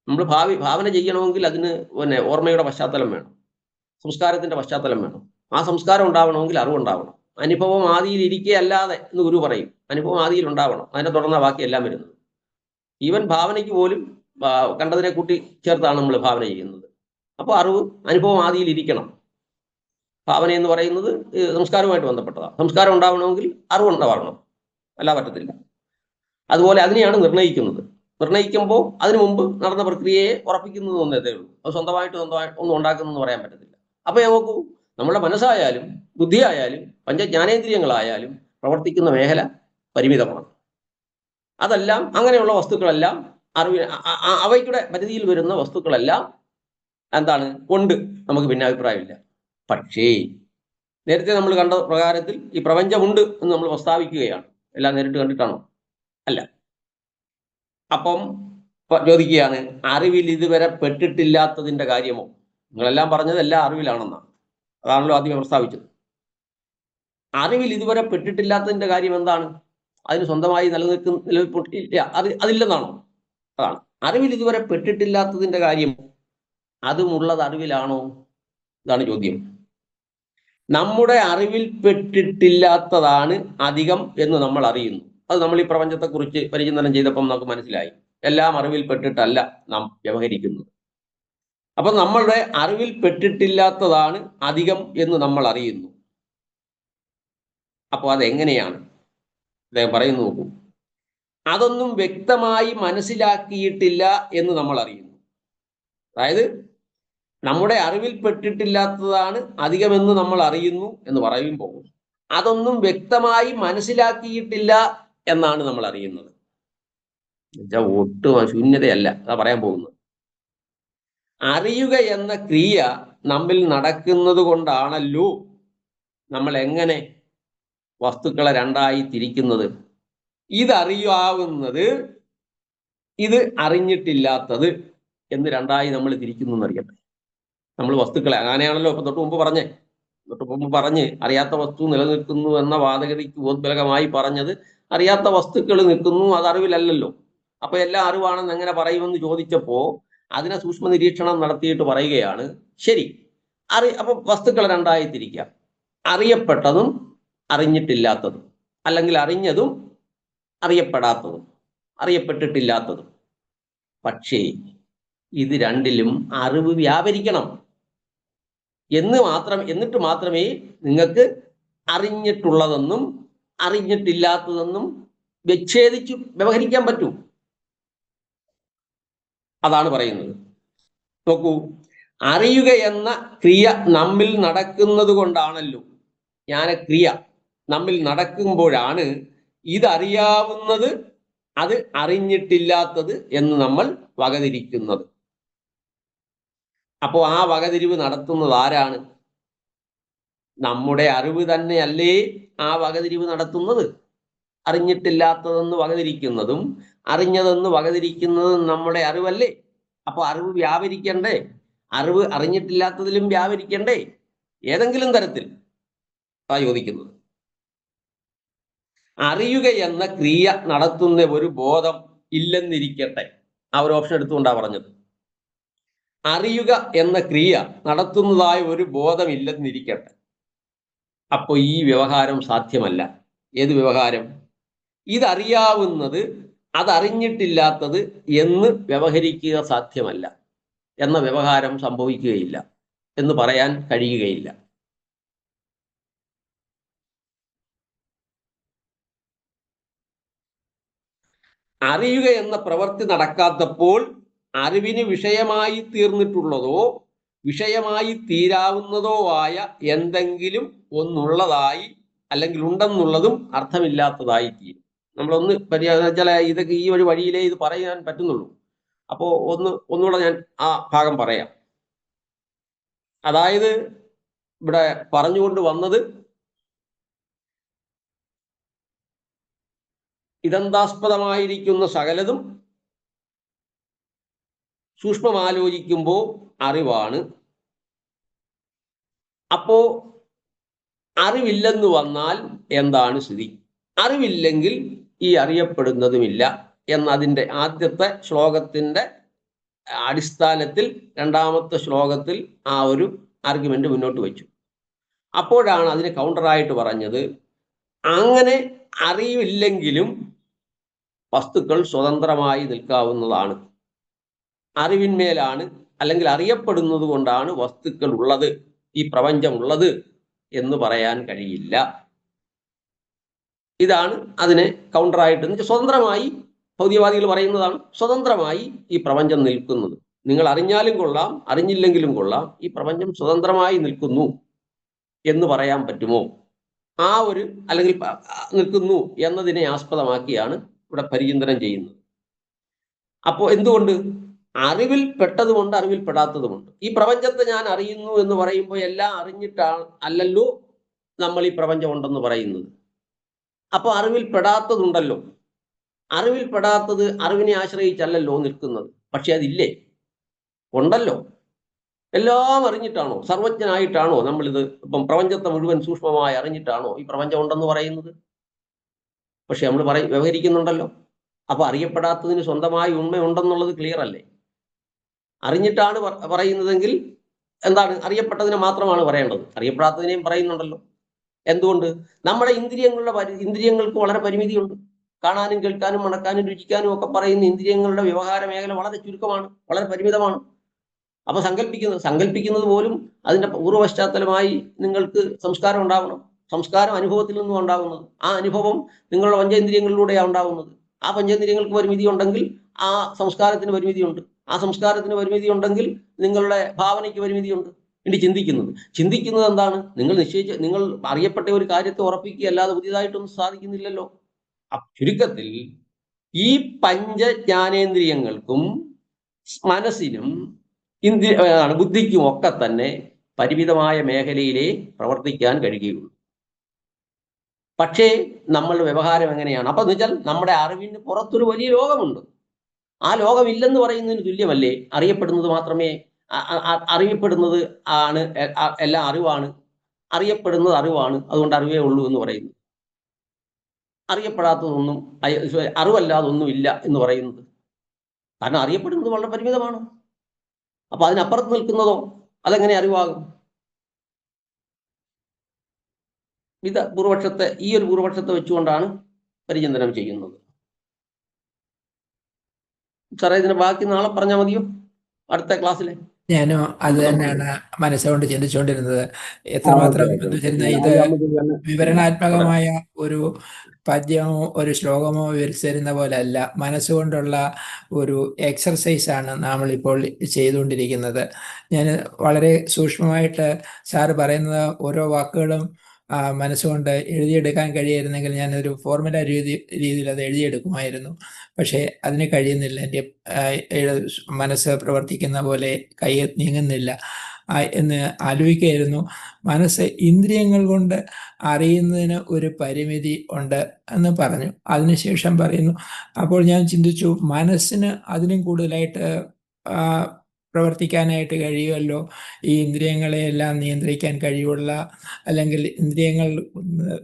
നമ്മൾ ഭാവന ചെയ്യണമെങ്കിൽ അതിന് ഓർമ്മയുടെ പശ്ചാത്തലം വേണം, സംസ്കാരത്തിന്റെ പശ്ചാത്തലം വേണം. ആ സംസ്കാരം ഉണ്ടാവണമെങ്കിൽ അറിവുണ്ടാവണം. അനുഭവം ആദിയിൽ ഇരിക്കുകയല്ലാതെ എന്ന് ഗുരു പറയും. അനുഭവം ആദിയിൽ ഉണ്ടാവണം, അതിനെ തുടർന്ന ബാക്കിയെല്ലാം വരുന്നത്. ഈവൻ ഭാവനയ്ക്ക് പോലും കണ്ടതിനെ കൂട്ടി ചേർത്താണ് നമ്മൾ ഭാവന ചെയ്യുന്നത്. അപ്പോൾ അനുഭവം ആദിയിൽ ഇരിക്കണം. ഭാവന എന്ന് പറയുന്നത് സംസ്കാരവുമായിട്ട് ബന്ധപ്പെട്ടതാണ്. സംസ്കാരം ഉണ്ടാവണമെങ്കിൽ അറിവുണ്ടാവണം, അല്ല പറ്റത്തില്ല. അതുപോലെ അതിനെയാണ് നിർണ്ണയിക്കുമ്പോൾ അതിനു മുമ്പ് നടന്ന പ്രക്രിയയെ ഉറപ്പിക്കുന്നത് ഒന്നേ ഉള്ളൂ. അത് സ്വന്തമായിട്ട് ഒന്നും ഉണ്ടാക്കുന്നതെന്ന് പറയാൻ പറ്റത്തില്ല. അപ്പോൾ നോക്കൂ, നമ്മുടെ മനസ്സായാലും ബുദ്ധിയായാലും പഞ്ചജ്ഞാനേന്ദ്രിയങ്ങളായാലും പ്രവർത്തിക്കുന്ന മേഖല പരിമിതമാണ്. അതെല്ലാം അങ്ങനെയുള്ള വസ്തുക്കളെല്ലാം അവയ്ക്കുടെ പരിധിയിൽ വരുന്ന വസ്തുക്കളെല്ലാം എന്താണ് ഉണ്ട്, നമുക്ക് ഭിന്നാഭിപ്രായമില്ല. പക്ഷേ നേരത്തെ നമ്മൾ കണ്ട പ്രകാരത്തിൽ ഈ പ്രപഞ്ചമുണ്ട് എന്ന് നമ്മൾ പ്രസ്താവിക്കുകയാണ്. എല്ലാം നേരിട്ട് കണ്ടിട്ടാണോ? അല്ല. അപ്പം ചോദിക്കുകയാണ്, അറിവിൽ ഇതുവരെ പെട്ടിട്ടില്ലാത്തതിൻ്റെ കാര്യമോ? നിങ്ങളെല്ലാം പറഞ്ഞത് എല്ലാം അറിവിലാണെന്നാണ്. അതാണല്ലോ ആദ്യം പ്രസ്താവിച്ചത്. അറിവിൽ ഇതുവരെ പെട്ടിട്ടില്ലാത്തതിൻ്റെ കാര്യം എന്താണ്? അതിന് സ്വന്തമായി നിലനിൽപ്പില്ല, അതില്ലെന്നാണോ? അതാണ്. അറിവിൽ ഇതുവരെ പെട്ടിട്ടില്ലാത്തതിൻ്റെ കാര്യം അതുമുള്ളത് അറിവിലാണോ? ഇതാണ് ചോദ്യം. നമ്മുടെ അറിവിൽ പെട്ടിട്ടില്ലാത്തതാണ് അധികം എന്ന് നമ്മൾ അറിയുന്നു. അത് നമ്മൾ ഈ പ്രപഞ്ചത്തെക്കുറിച്ച് പരിചിന്തനം ചെയ്തപ്പം നമുക്ക് മനസ്സിലായി. എല്ലാം അറിവിൽ പെട്ടിട്ടല്ല നാം വ്യവഹരിക്കുന്നത്. അപ്പൊ നമ്മളുടെ അറിവിൽ പെട്ടിട്ടില്ലാത്തതാണ് അധികം എന്ന് നമ്മൾ അറിയുന്നു. അപ്പോൾ അതെങ്ങനെയാണ്? അദ്ദേഹം പറയുന്നു, നോക്കൂ, അതൊന്നും വ്യക്തമായി മനസ്സിലാക്കിയിട്ടില്ല എന്ന് നമ്മൾ അറിയുന്നു. അതായത് നമ്മുടെ അറിവിൽ പെട്ടിട്ടില്ലാത്തതാണ് അധികമെന്ന് നമ്മൾ അറിയുന്നു എന്ന് പറയുമ്പോൾ അതൊന്നും വ്യക്തമായി മനസ്സിലാക്കിയിട്ടില്ല എന്നാണ് നമ്മൾ അറിയുന്നത്. ഒട്ടും ശൂന്യതയല്ല അതാ പറയാൻ പോകുന്നത്. അറിയുക എന്ന ക്രിയ നമ്മിൽ നടക്കുന്നത് കൊണ്ടാണല്ലോ നമ്മൾ എങ്ങനെ വസ്തുക്കളെ രണ്ടായി തിരിക്കുന്നത്. ഇതറിയാവുന്നത്, ഇത് അറിഞ്ഞിട്ടില്ലാത്തത് എന്ന് രണ്ടായി നമ്മൾ തിരിക്കുന്നു എന്നറിയട്ടെ. നമ്മൾ വസ്തുക്കളെ അങ്ങനെയാണല്ലോ ഇപ്പൊ തൊട്ട് മുമ്പ് പറഞ്ഞ് അറിയാത്ത വസ്തു നിലനിൽക്കുന്നു എന്ന വാദഗതിക്ക് ഉദ്ബലകമായി പറഞ്ഞത്. അറിയാത്ത വസ്തുക്കൾ നിൽക്കുന്നു, അത് അറിവിലല്ലല്ലോ. അപ്പൊ എല്ലാം അറിവാണെന്ന് എങ്ങനെ പറയുമെന്ന് ചോദിച്ചപ്പോ അതിനെ സൂക്ഷ്മ നിരീക്ഷണം നടത്തിയിട്ട് പറയുകയാണ്, ശരി, അപ്പൊ വസ്തുക്കളെ രണ്ടായി തിരിക്കാം. അറിയപ്പെട്ടതും അറിഞ്ഞിട്ടില്ലാത്തതും, അല്ലെങ്കിൽ അറിഞ്ഞതും അറിയപ്പെടാത്തതും, അറിയപ്പെട്ടിട്ടില്ലാത്തതും. പക്ഷേ ഇത് രണ്ടിലും അറിവ് വ്യാപരിക്കണം എന്നിട്ട് മാത്രമേ നിങ്ങൾക്ക് അറിഞ്ഞിട്ടുള്ളതെന്നും അറിഞ്ഞിട്ടില്ലാത്തതെന്നും വിച്ഛേദിച്ച് വ്യവഹരിക്കാൻ പറ്റൂ. അതാണ് പറയുന്നത്. നോക്കൂ, അറിയുക എന്ന ക്രിയ നമ്മിൽ നടക്കുന്നത് കൊണ്ടാണല്ലോ, ജ്ഞാനക്രിയ നമ്മിൽ നടക്കുമ്പോഴാണ് ഇതറിയാവുന്നത് അത് അറിഞ്ഞിട്ടില്ലാത്തത് എന്ന് നമ്മൾ വകതിരിക്കുന്നത്. അപ്പോൾ ആ വകതിരിവ് നടത്തുന്നത് ആരാണ്? നമ്മുടെ അറിവ് തന്നെയല്ലേ ആ വകതിരിവ് നടത്തുന്നത്. അറിഞ്ഞിട്ടില്ലാത്തതെന്ന് വകതിരിക്കുന്നതും അറിഞ്ഞതെന്ന് വകതിരിക്കുന്നതും നമ്മുടെ അറിവല്ലേ. അപ്പൊ അറിവ് വ്യാപരിക്കണ്ടേ? അറിവ് അറിഞ്ഞിട്ടില്ലാത്തതിലും വ്യാപരിക്കണ്ടേ? ഏതെങ്കിലും തരത്തിൽ ചോദിക്കുന്നത്. അറിയുക എന്ന ക്രിയ നടത്തുന്ന ഒരു ബോധം ഇല്ലെന്നിരിക്കട്ടെ, ആ ഒരു ഓപ്ഷൻ എടുത്തുകൊണ്ടാ പറഞ്ഞത്. അറിയുക എന്ന ക്രിയ നടത്തുന്നതായ ഒരു ബോധം ഇല്ലെന്നിരിക്കട്ടെ, അപ്പൊ ഈ വ്യവഹാരം സാധ്യമല്ല. ഏത് വ്യവഹാരം? ഇതറിയാവുന്നത് അതറിഞ്ഞിട്ടില്ലാത്തത് എന്ന് വ്യവഹരിക്കുക സാധ്യമല്ല, എന്ന വ്യവഹാരം സംഭവിക്കുകയില്ല എന്ന് പറയാൻ കഴിയുകയില്ല. അറിയുക എന്ന പ്രവൃത്തി നടക്കാത്തപ്പോൾ അറിവിന് വിഷയമായി തീർന്നിട്ടുള്ളതോ വിഷയമായി തീരാവുന്നതോ ആയ എന്തെങ്കിലും ഒന്നുള്ളതായി അല്ലെങ്കിൽ ഉണ്ടെന്നുള്ളതും അർത്ഥമില്ലാത്തതായി തീരും. നമ്മളൊന്ന് ചില ഇതൊക്കെ ഈ ഒരു വഴിയിലേ ഇത് പറയാൻ പറ്റുന്നുള്ളൂ. അപ്പോൾ ഒന്നുകൂടെ ഞാൻ ആ ഭാഗം പറയാം. അതായത് ഇവിടെ പറഞ്ഞുകൊണ്ട് വന്നത് ഇതന്താസ്പദമായിരിക്കുന്ന സകലതും സൂക്ഷ്മമാലോചിക്കുമ്പോൾ അറിവാണ്. അപ്പോ അറിവില്ലെന്ന് വന്നാൽ എന്താണ് സ്ഥിതി? അറിവില്ലെങ്കിൽ ഈ അറിയപ്പെടുന്നതുമില്ല എന്നതിൻ്റെ ആദ്യത്തെ ശ്ലോകത്തിൻ്റെ അടിസ്ഥാനത്തിൽ രണ്ടാമത്തെ ശ്ലോകത്തിൽ ആ ഒരു ആർഗ്യുമെന്റ് മുന്നോട്ട് വെച്ചു. അപ്പോഴാണ് അതിന് കൗണ്ടറായിട്ട് പറഞ്ഞത്, അങ്ങനെ അറിവില്ലെങ്കിലും വസ്തുക്കൾ സ്വതന്ത്രമായി നിൽക്കാവുന്നതാണ്. അറിവിന്മേലാണ് അല്ലെങ്കിൽ അറിയപ്പെടുന്നത് കൊണ്ടാണ് വസ്തുക്കൾ ഉള്ളത്, ഈ പ്രപഞ്ചം ഉള്ളത് എന്ന് പറയാൻ കഴിയില്ല. ഇതാണ് അതിനെ കൗണ്ടറായിട്ട് സ്വതന്ത്രമായി ഭൗതികവാദികൾ പറയുന്നതാണ്. സ്വതന്ത്രമായി ഈ പ്രപഞ്ചം നിൽക്കുന്നത്, നിങ്ങൾ അറിഞ്ഞാലും കൊള്ളാം അറിഞ്ഞില്ലെങ്കിലും കൊള്ളാം, ഈ പ്രപഞ്ചം സ്വതന്ത്രമായി നിൽക്കുന്നു എന്ന് പറയാൻ പറ്റുമോ? ആ ഒരു അല്ലെങ്കിൽ നിൽക്കുന്നു എന്നതിനെ ആസ്പദമാക്കിയാണ് ഇവിടെ പരിചിന്തനം ചെയ്യുന്നത്. അപ്പോൾ എന്തുകൊണ്ട്? അറിവിൽ പെട്ടതുകൊണ്ട് അറിവിൽ പെടാത്തതുമുണ്ട്. ഈ പ്രപഞ്ചത്തെ ഞാൻ അറിയുന്നു എന്ന് പറയുമ്പോൾ എല്ലാം അറിഞ്ഞിട്ടാണ് അല്ലല്ലോ നമ്മൾ ഈ പ്രപഞ്ചം ഉണ്ടെന്ന് പറയുന്നത്. അപ്പോൾ അറിവിൽ പെടാത്തതുണ്ടല്ലോ. അറിവിൽ പെടാത്തത് അറിവിനെ ആശ്രയിച്ചല്ലല്ലോ നിൽക്കുന്നത്. പക്ഷെ അതില്ലേ, ഉണ്ടല്ലോ. എല്ലാം അറിഞ്ഞിട്ടാണോ, സർവജ്ഞനായിട്ടാണോ നമ്മളിത് ഇപ്പം പ്രപഞ്ചത്തെ മുഴുവൻ സൂക്ഷ്മമായി അറിഞ്ഞിട്ടാണോ ഈ പ്രപഞ്ചം ഉണ്ടെന്ന് പറയുന്നത്? പക്ഷെ നമ്മൾ വ്യവഹരിക്കുന്നുണ്ടല്ലോ. അപ്പൊ അറിയപ്പെടാത്തതിന് സ്വന്തമായി ഉണ്മയുണ്ടെന്നുള്ളത് ക്ലിയർ അല്ലേ? അറിഞ്ഞിട്ടാണ് പറയുന്നതെങ്കിൽ എന്താണ്? അറിയപ്പെട്ടതിനെ മാത്രമാണ് പറയേണ്ടത്, അറിയപ്പെടാത്തതിനെയും പറയുന്നുണ്ടല്ലോ. എന്തുകൊണ്ട്? നമ്മുടെ ഇന്ദ്രിയങ്ങൾക്ക് വളരെ പരിമിതിയുണ്ട്. കാണാനും കേൾക്കാനും മണക്കാനും രുചിക്കാനും ഒക്കെ പറയുന്ന ഇന്ദ്രിയങ്ങളുടെ വ്യവഹാര മേഖല വളരെ ചുരുക്കമാണ്, വളരെ പരിമിതമാണ്. അപ്പൊ സങ്കല്പിക്കുന്നത് പോലും അതിന്റെ പൂർവ്വ പശ്ചാത്തലമായി നിങ്ങൾക്ക് സംസ്കാരം ഉണ്ടാവണം. സംസ്കാരം അനുഭവത്തിൽ നിന്നും ഉണ്ടാകുന്നത്. ആ അനുഭവം നിങ്ങളുടെ പഞ്ചേന്ദ്രിയങ്ങളിലൂടെയാണ് ഉണ്ടാകുന്നത്. ആ പഞ്ചേന്ദ്രിയങ്ങൾക്ക് പരിമിതി ഉണ്ടെങ്കിൽ ആ സംസ്കാരത്തിന് പരിമിതിയുണ്ട്. ആ സംസ്കാരത്തിന് പരിമിതി ഉണ്ടെങ്കിൽ നിങ്ങളുടെ ഭാവനയ്ക്ക് പരിമിതിയുണ്ട്. ഇനി ചിന്തിക്കുന്നത് എന്താണ്? നിങ്ങൾ അറിയപ്പെട്ട ഒരു കാര്യത്തെ ഉറപ്പിക്കുക അല്ലാതെ പുതിയതായിട്ടൊന്നും സാധിക്കുന്നില്ലല്ലോ. ചുരുക്കത്തിൽ ഈ പഞ്ചജ്ഞാനേന്ദ്രിയങ്ങൾക്കും മനസ്സിനും ബുദ്ധിക്കും ഒക്കെ തന്നെ പരിമിതമായ മേഖലയിലേ പ്രവർത്തിക്കാൻ കഴിയുകയുള്ളൂ. പക്ഷേ നമ്മളുടെ വ്യവഹാരം എങ്ങനെയാണ്? അപ്പൊ എന്ന് വെച്ചാൽ നമ്മുടെ അറിവിന് പുറത്തൊരു വലിയ ലോകമുണ്ട്. ആ ലോകമില്ലെന്ന് പറയുന്നതിന് തുല്യമല്ലേ അറിയപ്പെടുന്നത് മാത്രമേ അറിയപ്പെടുന്നത് ആണ്, എല്ലാം അറിവാണ്, അറിയപ്പെടുന്നത് അറിവാണ്, അതുകൊണ്ട് അറിവേ ഉള്ളൂ എന്ന് പറയുന്നു. അറിയപ്പെടാത്തതൊന്നും അറിവല്ലാതൊന്നും ഇല്ല എന്ന് പറയുന്നത്. കാരണം അറിയപ്പെടുന്നത് വളരെ പരിമിതമാണ്. അപ്പൊ അതിനപ്പുറത്ത് നിൽക്കുന്നതോ അതെങ്ങനെ അറിവാകും? ഇത് ഈ ഒരു പൂർവപക്ഷത്തെ വെച്ചുകൊണ്ടാണ് പരിചിന്തനം ചെയ്യുന്നത്. സാറേ, ഇതിന് ബാക്കി നാളെ പറഞ്ഞാൽ മതിയോ? അടുത്ത ക്ലാസ്സിലെ ഞാനും അത് തന്നെയാണ് മനസ്സുകൊണ്ട് ചിന്തിച്ചുകൊണ്ടിരുന്നത്. എത്രമാത്രം ഇത് വിവരണാത്മകമായ ഒരു പദ്യമോ ഒരു ശ്ലോകമോ വിവരിച്ചു തരുന്ന പോലെ അല്ല, മനസ്സുകൊണ്ടുള്ള ഒരു എക്സർസൈസാണ് നമ്മളിപ്പോൾ ചെയ്തുകൊണ്ടിരിക്കുന്നത്. ഞാൻ വളരെ സൂക്ഷ്മമായിട്ട് സാറ് പറയുന്ന ഓരോ വാക്കുകളും മനസ്സുകൊണ്ട് എഴുതിയെടുക്കാൻ കഴിയായിരുന്നെങ്കിൽ ഞാനൊരു ഫോർമുല രീതിയിൽ അത് എഴുതിയെടുക്കുമായിരുന്നു. പക്ഷേ അതിന് കഴിയുന്നില്ല. എൻ്റെ മനസ്സ് പ്രവർത്തിക്കുന്ന പോലെ കൈ നീങ്ങുന്നില്ല എന്ന് ആലോചിക്കുകയായിരുന്നു. മനസ്സ് ഇന്ദ്രിയങ്ങൾ കൊണ്ട് അറിയുന്നതിന് ഒരു പരിമിതി ഉണ്ട് എന്ന് പറഞ്ഞു. അതിനുശേഷം പറയുന്നു, അപ്പോൾ ഞാൻ ചിന്തിച്ചു, മനസ്സിന് അതിനും കൂടുതലായിട്ട് പ്രവർത്തിക്കാനായിട്ട് കഴിയുമല്ലോ. ഈ ഇന്ദ്രിയങ്ങളെയെല്ലാം നിയന്ത്രിക്കാൻ കഴിവുള്ള, അല്ലെങ്കിൽ ഇന്ദ്രിയങ്ങൾ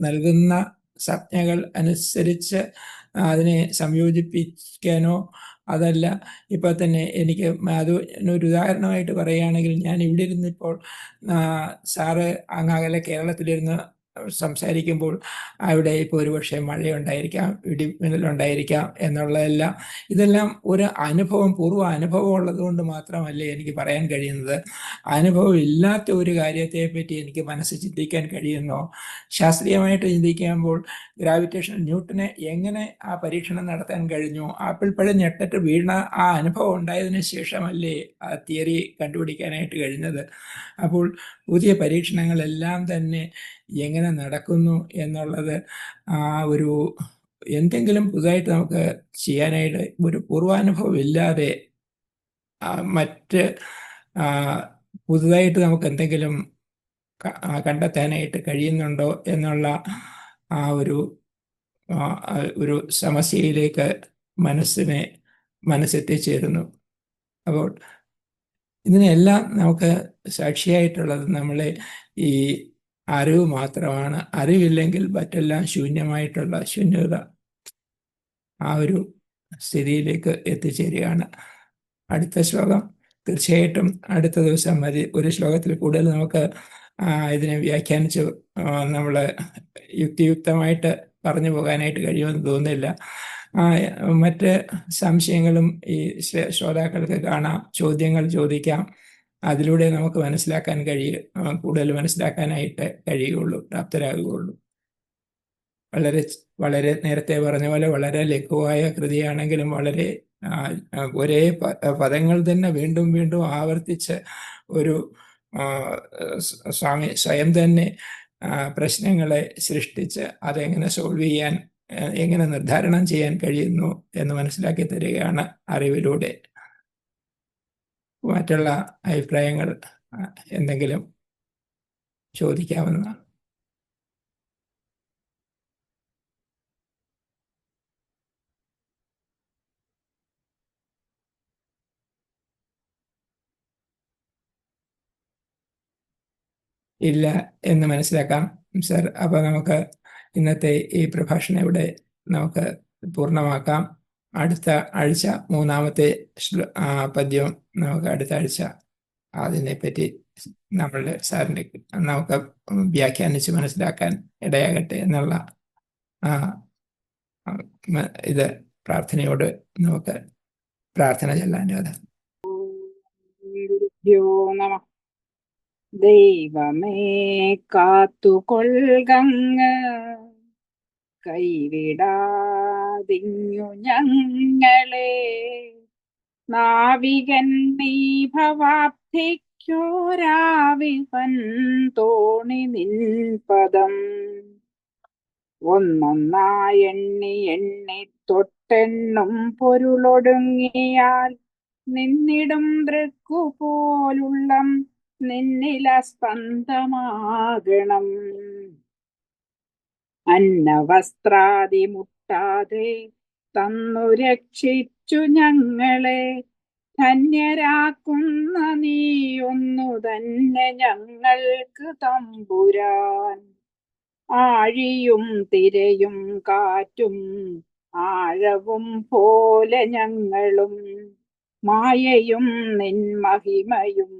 നൽകുന്ന സംജ്ഞകൾ അനുസരിച്ച് അതിനെ സംയോജിപ്പിക്കാനോ, അതല്ല ഇപ്പോൾ തന്നെ എനിക്ക് ഒരു ഉദാഹരണമായിട്ട് പറയുകയാണെങ്കിൽ, ഞാൻ ഇവിടെ ഇരുന്നിപ്പോൾ സാറ് അങ്ങകലെ കേരളത്തിലിരുന്ന് സംസാരിക്കുമ്പോൾ അവിടെ ഇപ്പോൾ ഒരുപക്ഷെ മഴയുണ്ടായിരിക്കാം, ഇടിമിന്നലുണ്ടായിരിക്കാം ഇതെല്ലാം ഒരു അനുഭവം, പൂർവ്വ അനുഭവം ഉള്ളത് കൊണ്ട് മാത്രമല്ലേ എനിക്ക് പറയാൻ കഴിയുന്നത്. അനുഭവം ഇല്ലാത്ത ഒരു കാര്യത്തെപ്പറ്റി എനിക്ക് മനസ്സ് ചിന്തിക്കാൻ കഴിയുന്നോ? ശാസ്ത്രീയമായിട്ട് ചിന്തിക്കുമ്പോൾ ഗ്രാവിറ്റേഷൻ, ന്യൂട്ടന് എങ്ങനെ ആ പരീക്ഷണം നടത്താൻ കഴിഞ്ഞു? ആപ്പിൾ പഴം ഞെട്ടിട്ട് വീണ ആ അനുഭവം ഉണ്ടായതിനു ശേഷമല്ലേ ആ തിയറി കണ്ടുപിടിക്കാനായിട്ട് കഴിഞ്ഞത്. അപ്പോൾ പുതിയ പരീക്ഷണങ്ങളെല്ലാം തന്നെ എങ്ങനെ നടക്കുന്നു എന്നുള്ളത് ഒരു എന്തെങ്കിലും പുതുതായിട്ട് നമുക്ക് ചെയ്യാനായിട്ട് ഒരു പൂർവാനുഭവം ഇല്ലാതെ മറ്റ് പുതുതായിട്ട് നമുക്ക് എന്തെങ്കിലും കണ്ടെത്താനായിട്ട് കഴിയുന്നുണ്ടോ എന്നുള്ള ഒരു സമസ്യയിലേക്ക് മനസ്സെത്തിച്ചേരുന്നു. അപ്പോൾ ഇതിനെല്ലാം നമുക്ക് സാക്ഷിയായിട്ടുള്ളത് നമ്മളെ ഈ അറിവ് മാത്രമാണ്. അറിവില്ലെങ്കിൽ മറ്റെല്ലാം ശൂന്യമായിട്ടുള്ള ശൂന്യത, ആ ഒരു സ്ഥിതിയിലേക്ക് എത്തിച്ചേരുകയാണ്. അടുത്ത ശ്ലോകം തീർച്ചയായിട്ടും അടുത്ത ദിവസം മതി. ഒരു ശ്ലോകത്തിൽ കൂടുതൽ നമുക്ക് ഇതിനെ വ്യാഖ്യാനിച്ച് നമ്മൾ യുക്തിയുക്തമായിട്ട് പറഞ്ഞു പോകാനായിട്ട് കഴിയുമെന്ന് തോന്നുന്നില്ല. മറ്റ് സംശയങ്ങളും ഈ ശ്രോതാക്കൾക്ക് കാണാം, ചോദ്യങ്ങൾ ചോദിക്കാം. അതിലൂടെ നമുക്ക് കൂടുതൽ മനസ്സിലാക്കാനായിട്ട് കഴിയുകയുള്ളൂ, പ്രാപ്തരാകുകയുള്ളൂ. വളരെ നേരത്തെ പറഞ്ഞ പോലെ വളരെ ലഘുവായ കൃതിയാണെങ്കിലും വളരെ ഒരേ പദങ്ങൾ തന്നെ വീണ്ടും വീണ്ടും ആവർത്തിച്ച് ഒരു സ്വാമി സ്വയം തന്നെ പ്രശ്നങ്ങളെ സൃഷ്ടിച്ച് അതെങ്ങനെ സോൾവ് ചെയ്യാൻ, എങ്ങനെ നിർദ്ധാരണം ചെയ്യാൻ കഴിയുന്നു എന്ന് മനസ്സിലാക്കി തരികയാണ് അറിവിലൂടെ. മറ്റുള്ള അഭിപ്രായങ്ങൾ എന്തെങ്കിലും ചോദിക്കാവുന്നതാണ്. ഇല്ല എന്ന് മനസ്സിലാക്കാം സർ. അപ്പോൾ നമുക്ക് ഇന്നത്തെ ഈ പ്രഭാഷണം ഇവിടെ നമുക്ക് പൂർണ്ണമാക്കാം. അടുത്ത ആഴ്ച മൂന്നാമത്തെ പദ്യം നമുക്ക് അടുത്ത ആഴ്ച അതിനെപ്പറ്റി നമ്മളുടെ സാറിൻ്റെ നമുക്ക് വ്യാഖ്യാനിച്ച് മനസ്സിലാക്കാൻ ഇടയാകട്ടെ എന്നുള്ള ഇത് പ്രാർത്ഥനയോട് നമുക്ക് പ്രാർത്ഥന ചൊല്ലാൻ. ദൈവമേ കാത്തുകൊൾകങ്ങ്, കൈവിടാതിങ്ങു ഞങ്ങളെ. നാവികൻ നീ ഭവാബ്ധിക്കോരാവിവൻ തോണി നിൻ പദം. ഒന്നൊന്നായി എണ്ണി എണ്ണി തൊട്ടെണ്ണും പൊരുളൊടുങ്ങിയാൽ നിന്നിടും ദൃക്കുപോലുള്ളം നിന്നില സ്പന്ദമാകണം. അന്നവസ്ത്രാദി മുട്ടാതെ തന്നു രക്ഷിച്ചു ഞങ്ങളെ, ധന്യരാക്കുന്ന നീയൊന്നു തന്നെ ഞങ്ങൾക്ക് തമ്പുരാൻ. ആഴിയും തിരയും കാറ്റും ആഴവും പോലെ ഞങ്ങളും, മായയും നിൻ മഹിമയും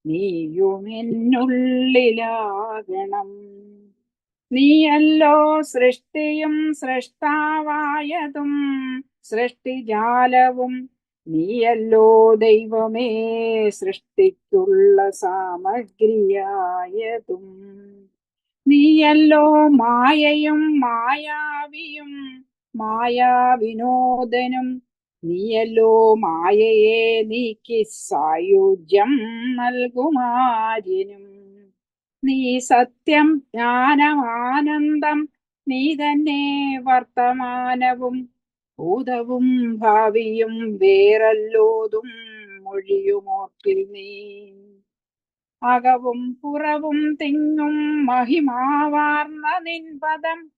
നീയുമെന്നുള്ളിലാകണം. നീയല്ലോ സൃഷ്ടിയും സൃഷ്ടാവായതും സൃഷ്ടിജാലവും, നീയല്ലോ ദൈവമേ സൃഷ്ടിക്കുള്ള സാമഗ്രിയായതും. നീയല്ലോ മായയും മായാവി ഭാവിയും മായാവിനോദനും നീയല്ലോ മായയെ നീക്കി സായുജ്യം നൽകുമാര്യനും. നീ സത്യം ജ്ഞാനമാനന്ദം നീ തന്നെ വർത്തമാനവും ഭൂതവും ഭാവിയും വേറല്ലോതും മൊഴിയുമോർക്കിൽ നീ. അകവും പുറവും തിങ്ങും മഹിമാവാർന്ന നിൻപദം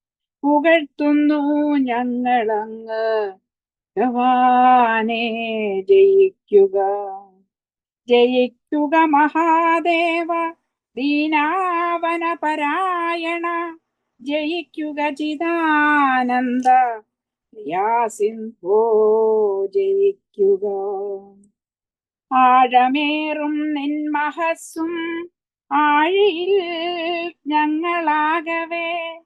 പുകഴ്ത്തുന്നു ഞങ്ങളങ്ങ്. ഭഗവാനെ ജയിക്കുക ജയിക്കുക മഹാദേവ ദീനാവന പരായണ. ജയിക്കുക ചിദാനന്ദ യാസിന്ധോ ജയിക്കുക. ആഴമേറും നിൻ മഹസ്സും ആഴിയിൽ ഞങ്ങളാകവേ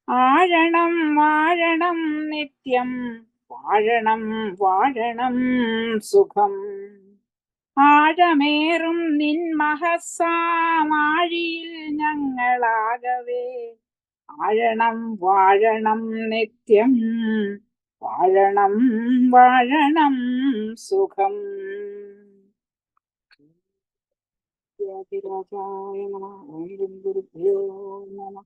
ആഴണം വാഴണം നിത്യം വാഴണം വാഴണം സുഖം. ആഴമേറും നിൻ മഹസ്സാമാഴിയിൽ ഞങ്ങളാകവേ ആഴണം വാഴണം നിത്യം വാഴണം വാഴണം സുഖം. ായ നമഃ. ഓം ഗുരുഭ്യോ നമഃ.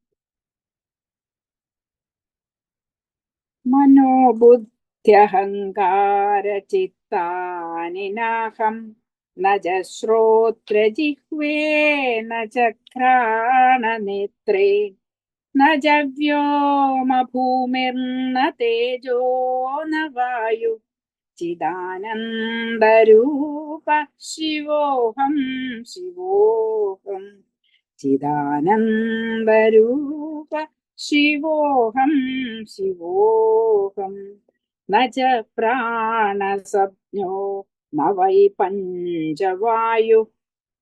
മനോബുദ്ധ്യഹങ്കാരചിത്താനി നാഹം ന ച ശ്രോത്രജിഹ്വേ ന ച ഘ്രാണനേത്രേ ന ച വ്യോമഭൂമിർന തേജോ ന വായു ചിദാനന്ദരൂപ ശിവോഹം ശിവോഹം. ചിദാനന്ദരൂപ ശിവോഹം ശിവോഹം. ന ച പ്രാണസപ്നോ ന വൈ പഞ്ചവായു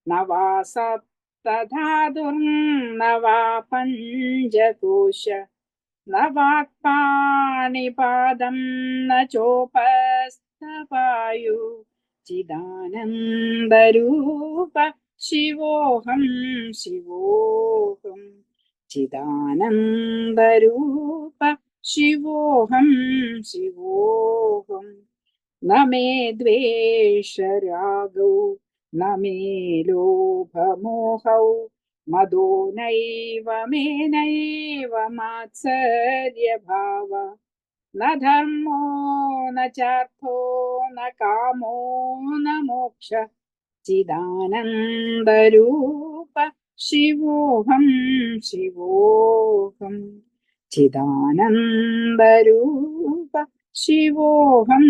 ന വാ സപ്തധാതുർന വാ പഞ്ചകോശ ന വാക്പാണിപാദം ന ചോപസ്ഥവായു ചിദാനന്ദരൂപ ശിവോഹം ശിവോഹം. ചിദാനന്ദരൂപ ശിവോഹം ശിവോഹം. ന മേ ദ്വേഷരാഗൗ ന മേ ലോഭമോഹൗ മദോ നൈവ മേ നൈവ മാത്സര്യഭാവ. ന ധർമ്മോ ന ചാർത്ഥോ ന കാമോ ന മോക്ഷ ചിദാനന്ദരൂപ ശിവോഹം ശിവോഹം. ചിദാനന്ദരൂപ ശിവോഹം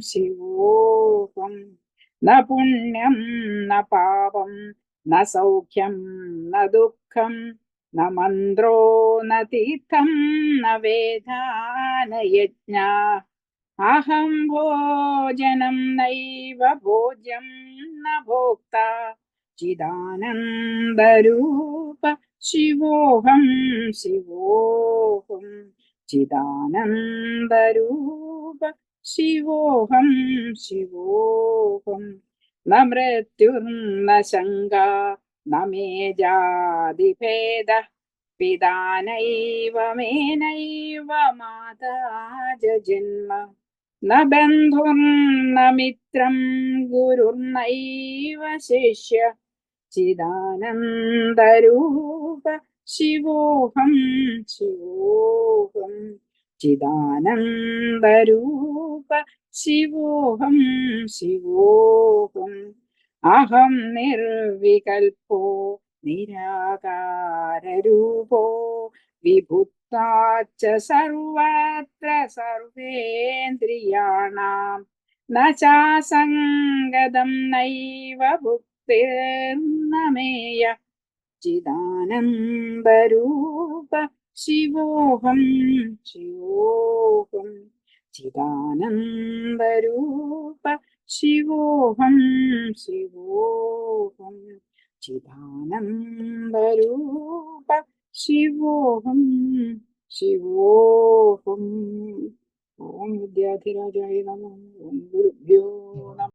ശിവോഹം. ന പുണ്യം ന പാപം ന സൗഖ്യം ന ദുഃഖം ന മന്ത്രോ ന തീർത്ഥം ന വേദാന യജ്ഞ. അഹം ഭോജനം നൈവ ഭോജ്യം ന ഭോക്ത ചിദാനന്ദരൂപ ശിവോഹം ശിവോഹം. ചിദാനന്ദരൂപ ശിവോഹം ശിവോഹം. ന മൃത്യുർന ശങ്ക ന മേ ജാതിഭേദ പിതാ നൈവ മേ നൈവ മാതാ ച ജന്മ. ന ബന്ധുർന മിത്രം ഗുരുർനൈവ ശിഷ്യ ചിദാനന്ദരൂപ ശിവോഹം ശിവോഹം. ചിദാനന്ദരൂപ ശിവോഹം ശിവോഹം. അഹം നിർവികൽപോ നിരാകാരരൂപോ വിഭുക്താച്ച സർവത്ര സർവേന്ദ്രിയാണാം ന ചാസംഗതം നൈവ ഭുക്തിർന മേയ ചിദാനന്ദരൂപ ശിവോഹം ശിവോഹം. ചിദാനന്ദരൂപ ശിവോഹം ശിവോഹം. ചിദാനന്ദരൂപ ശിവോഹം ശിവോഹം. ഓം വിദ്യാധിരാജായ നമഃ. ഓം ഗുരുഭ്യോ നമഃ.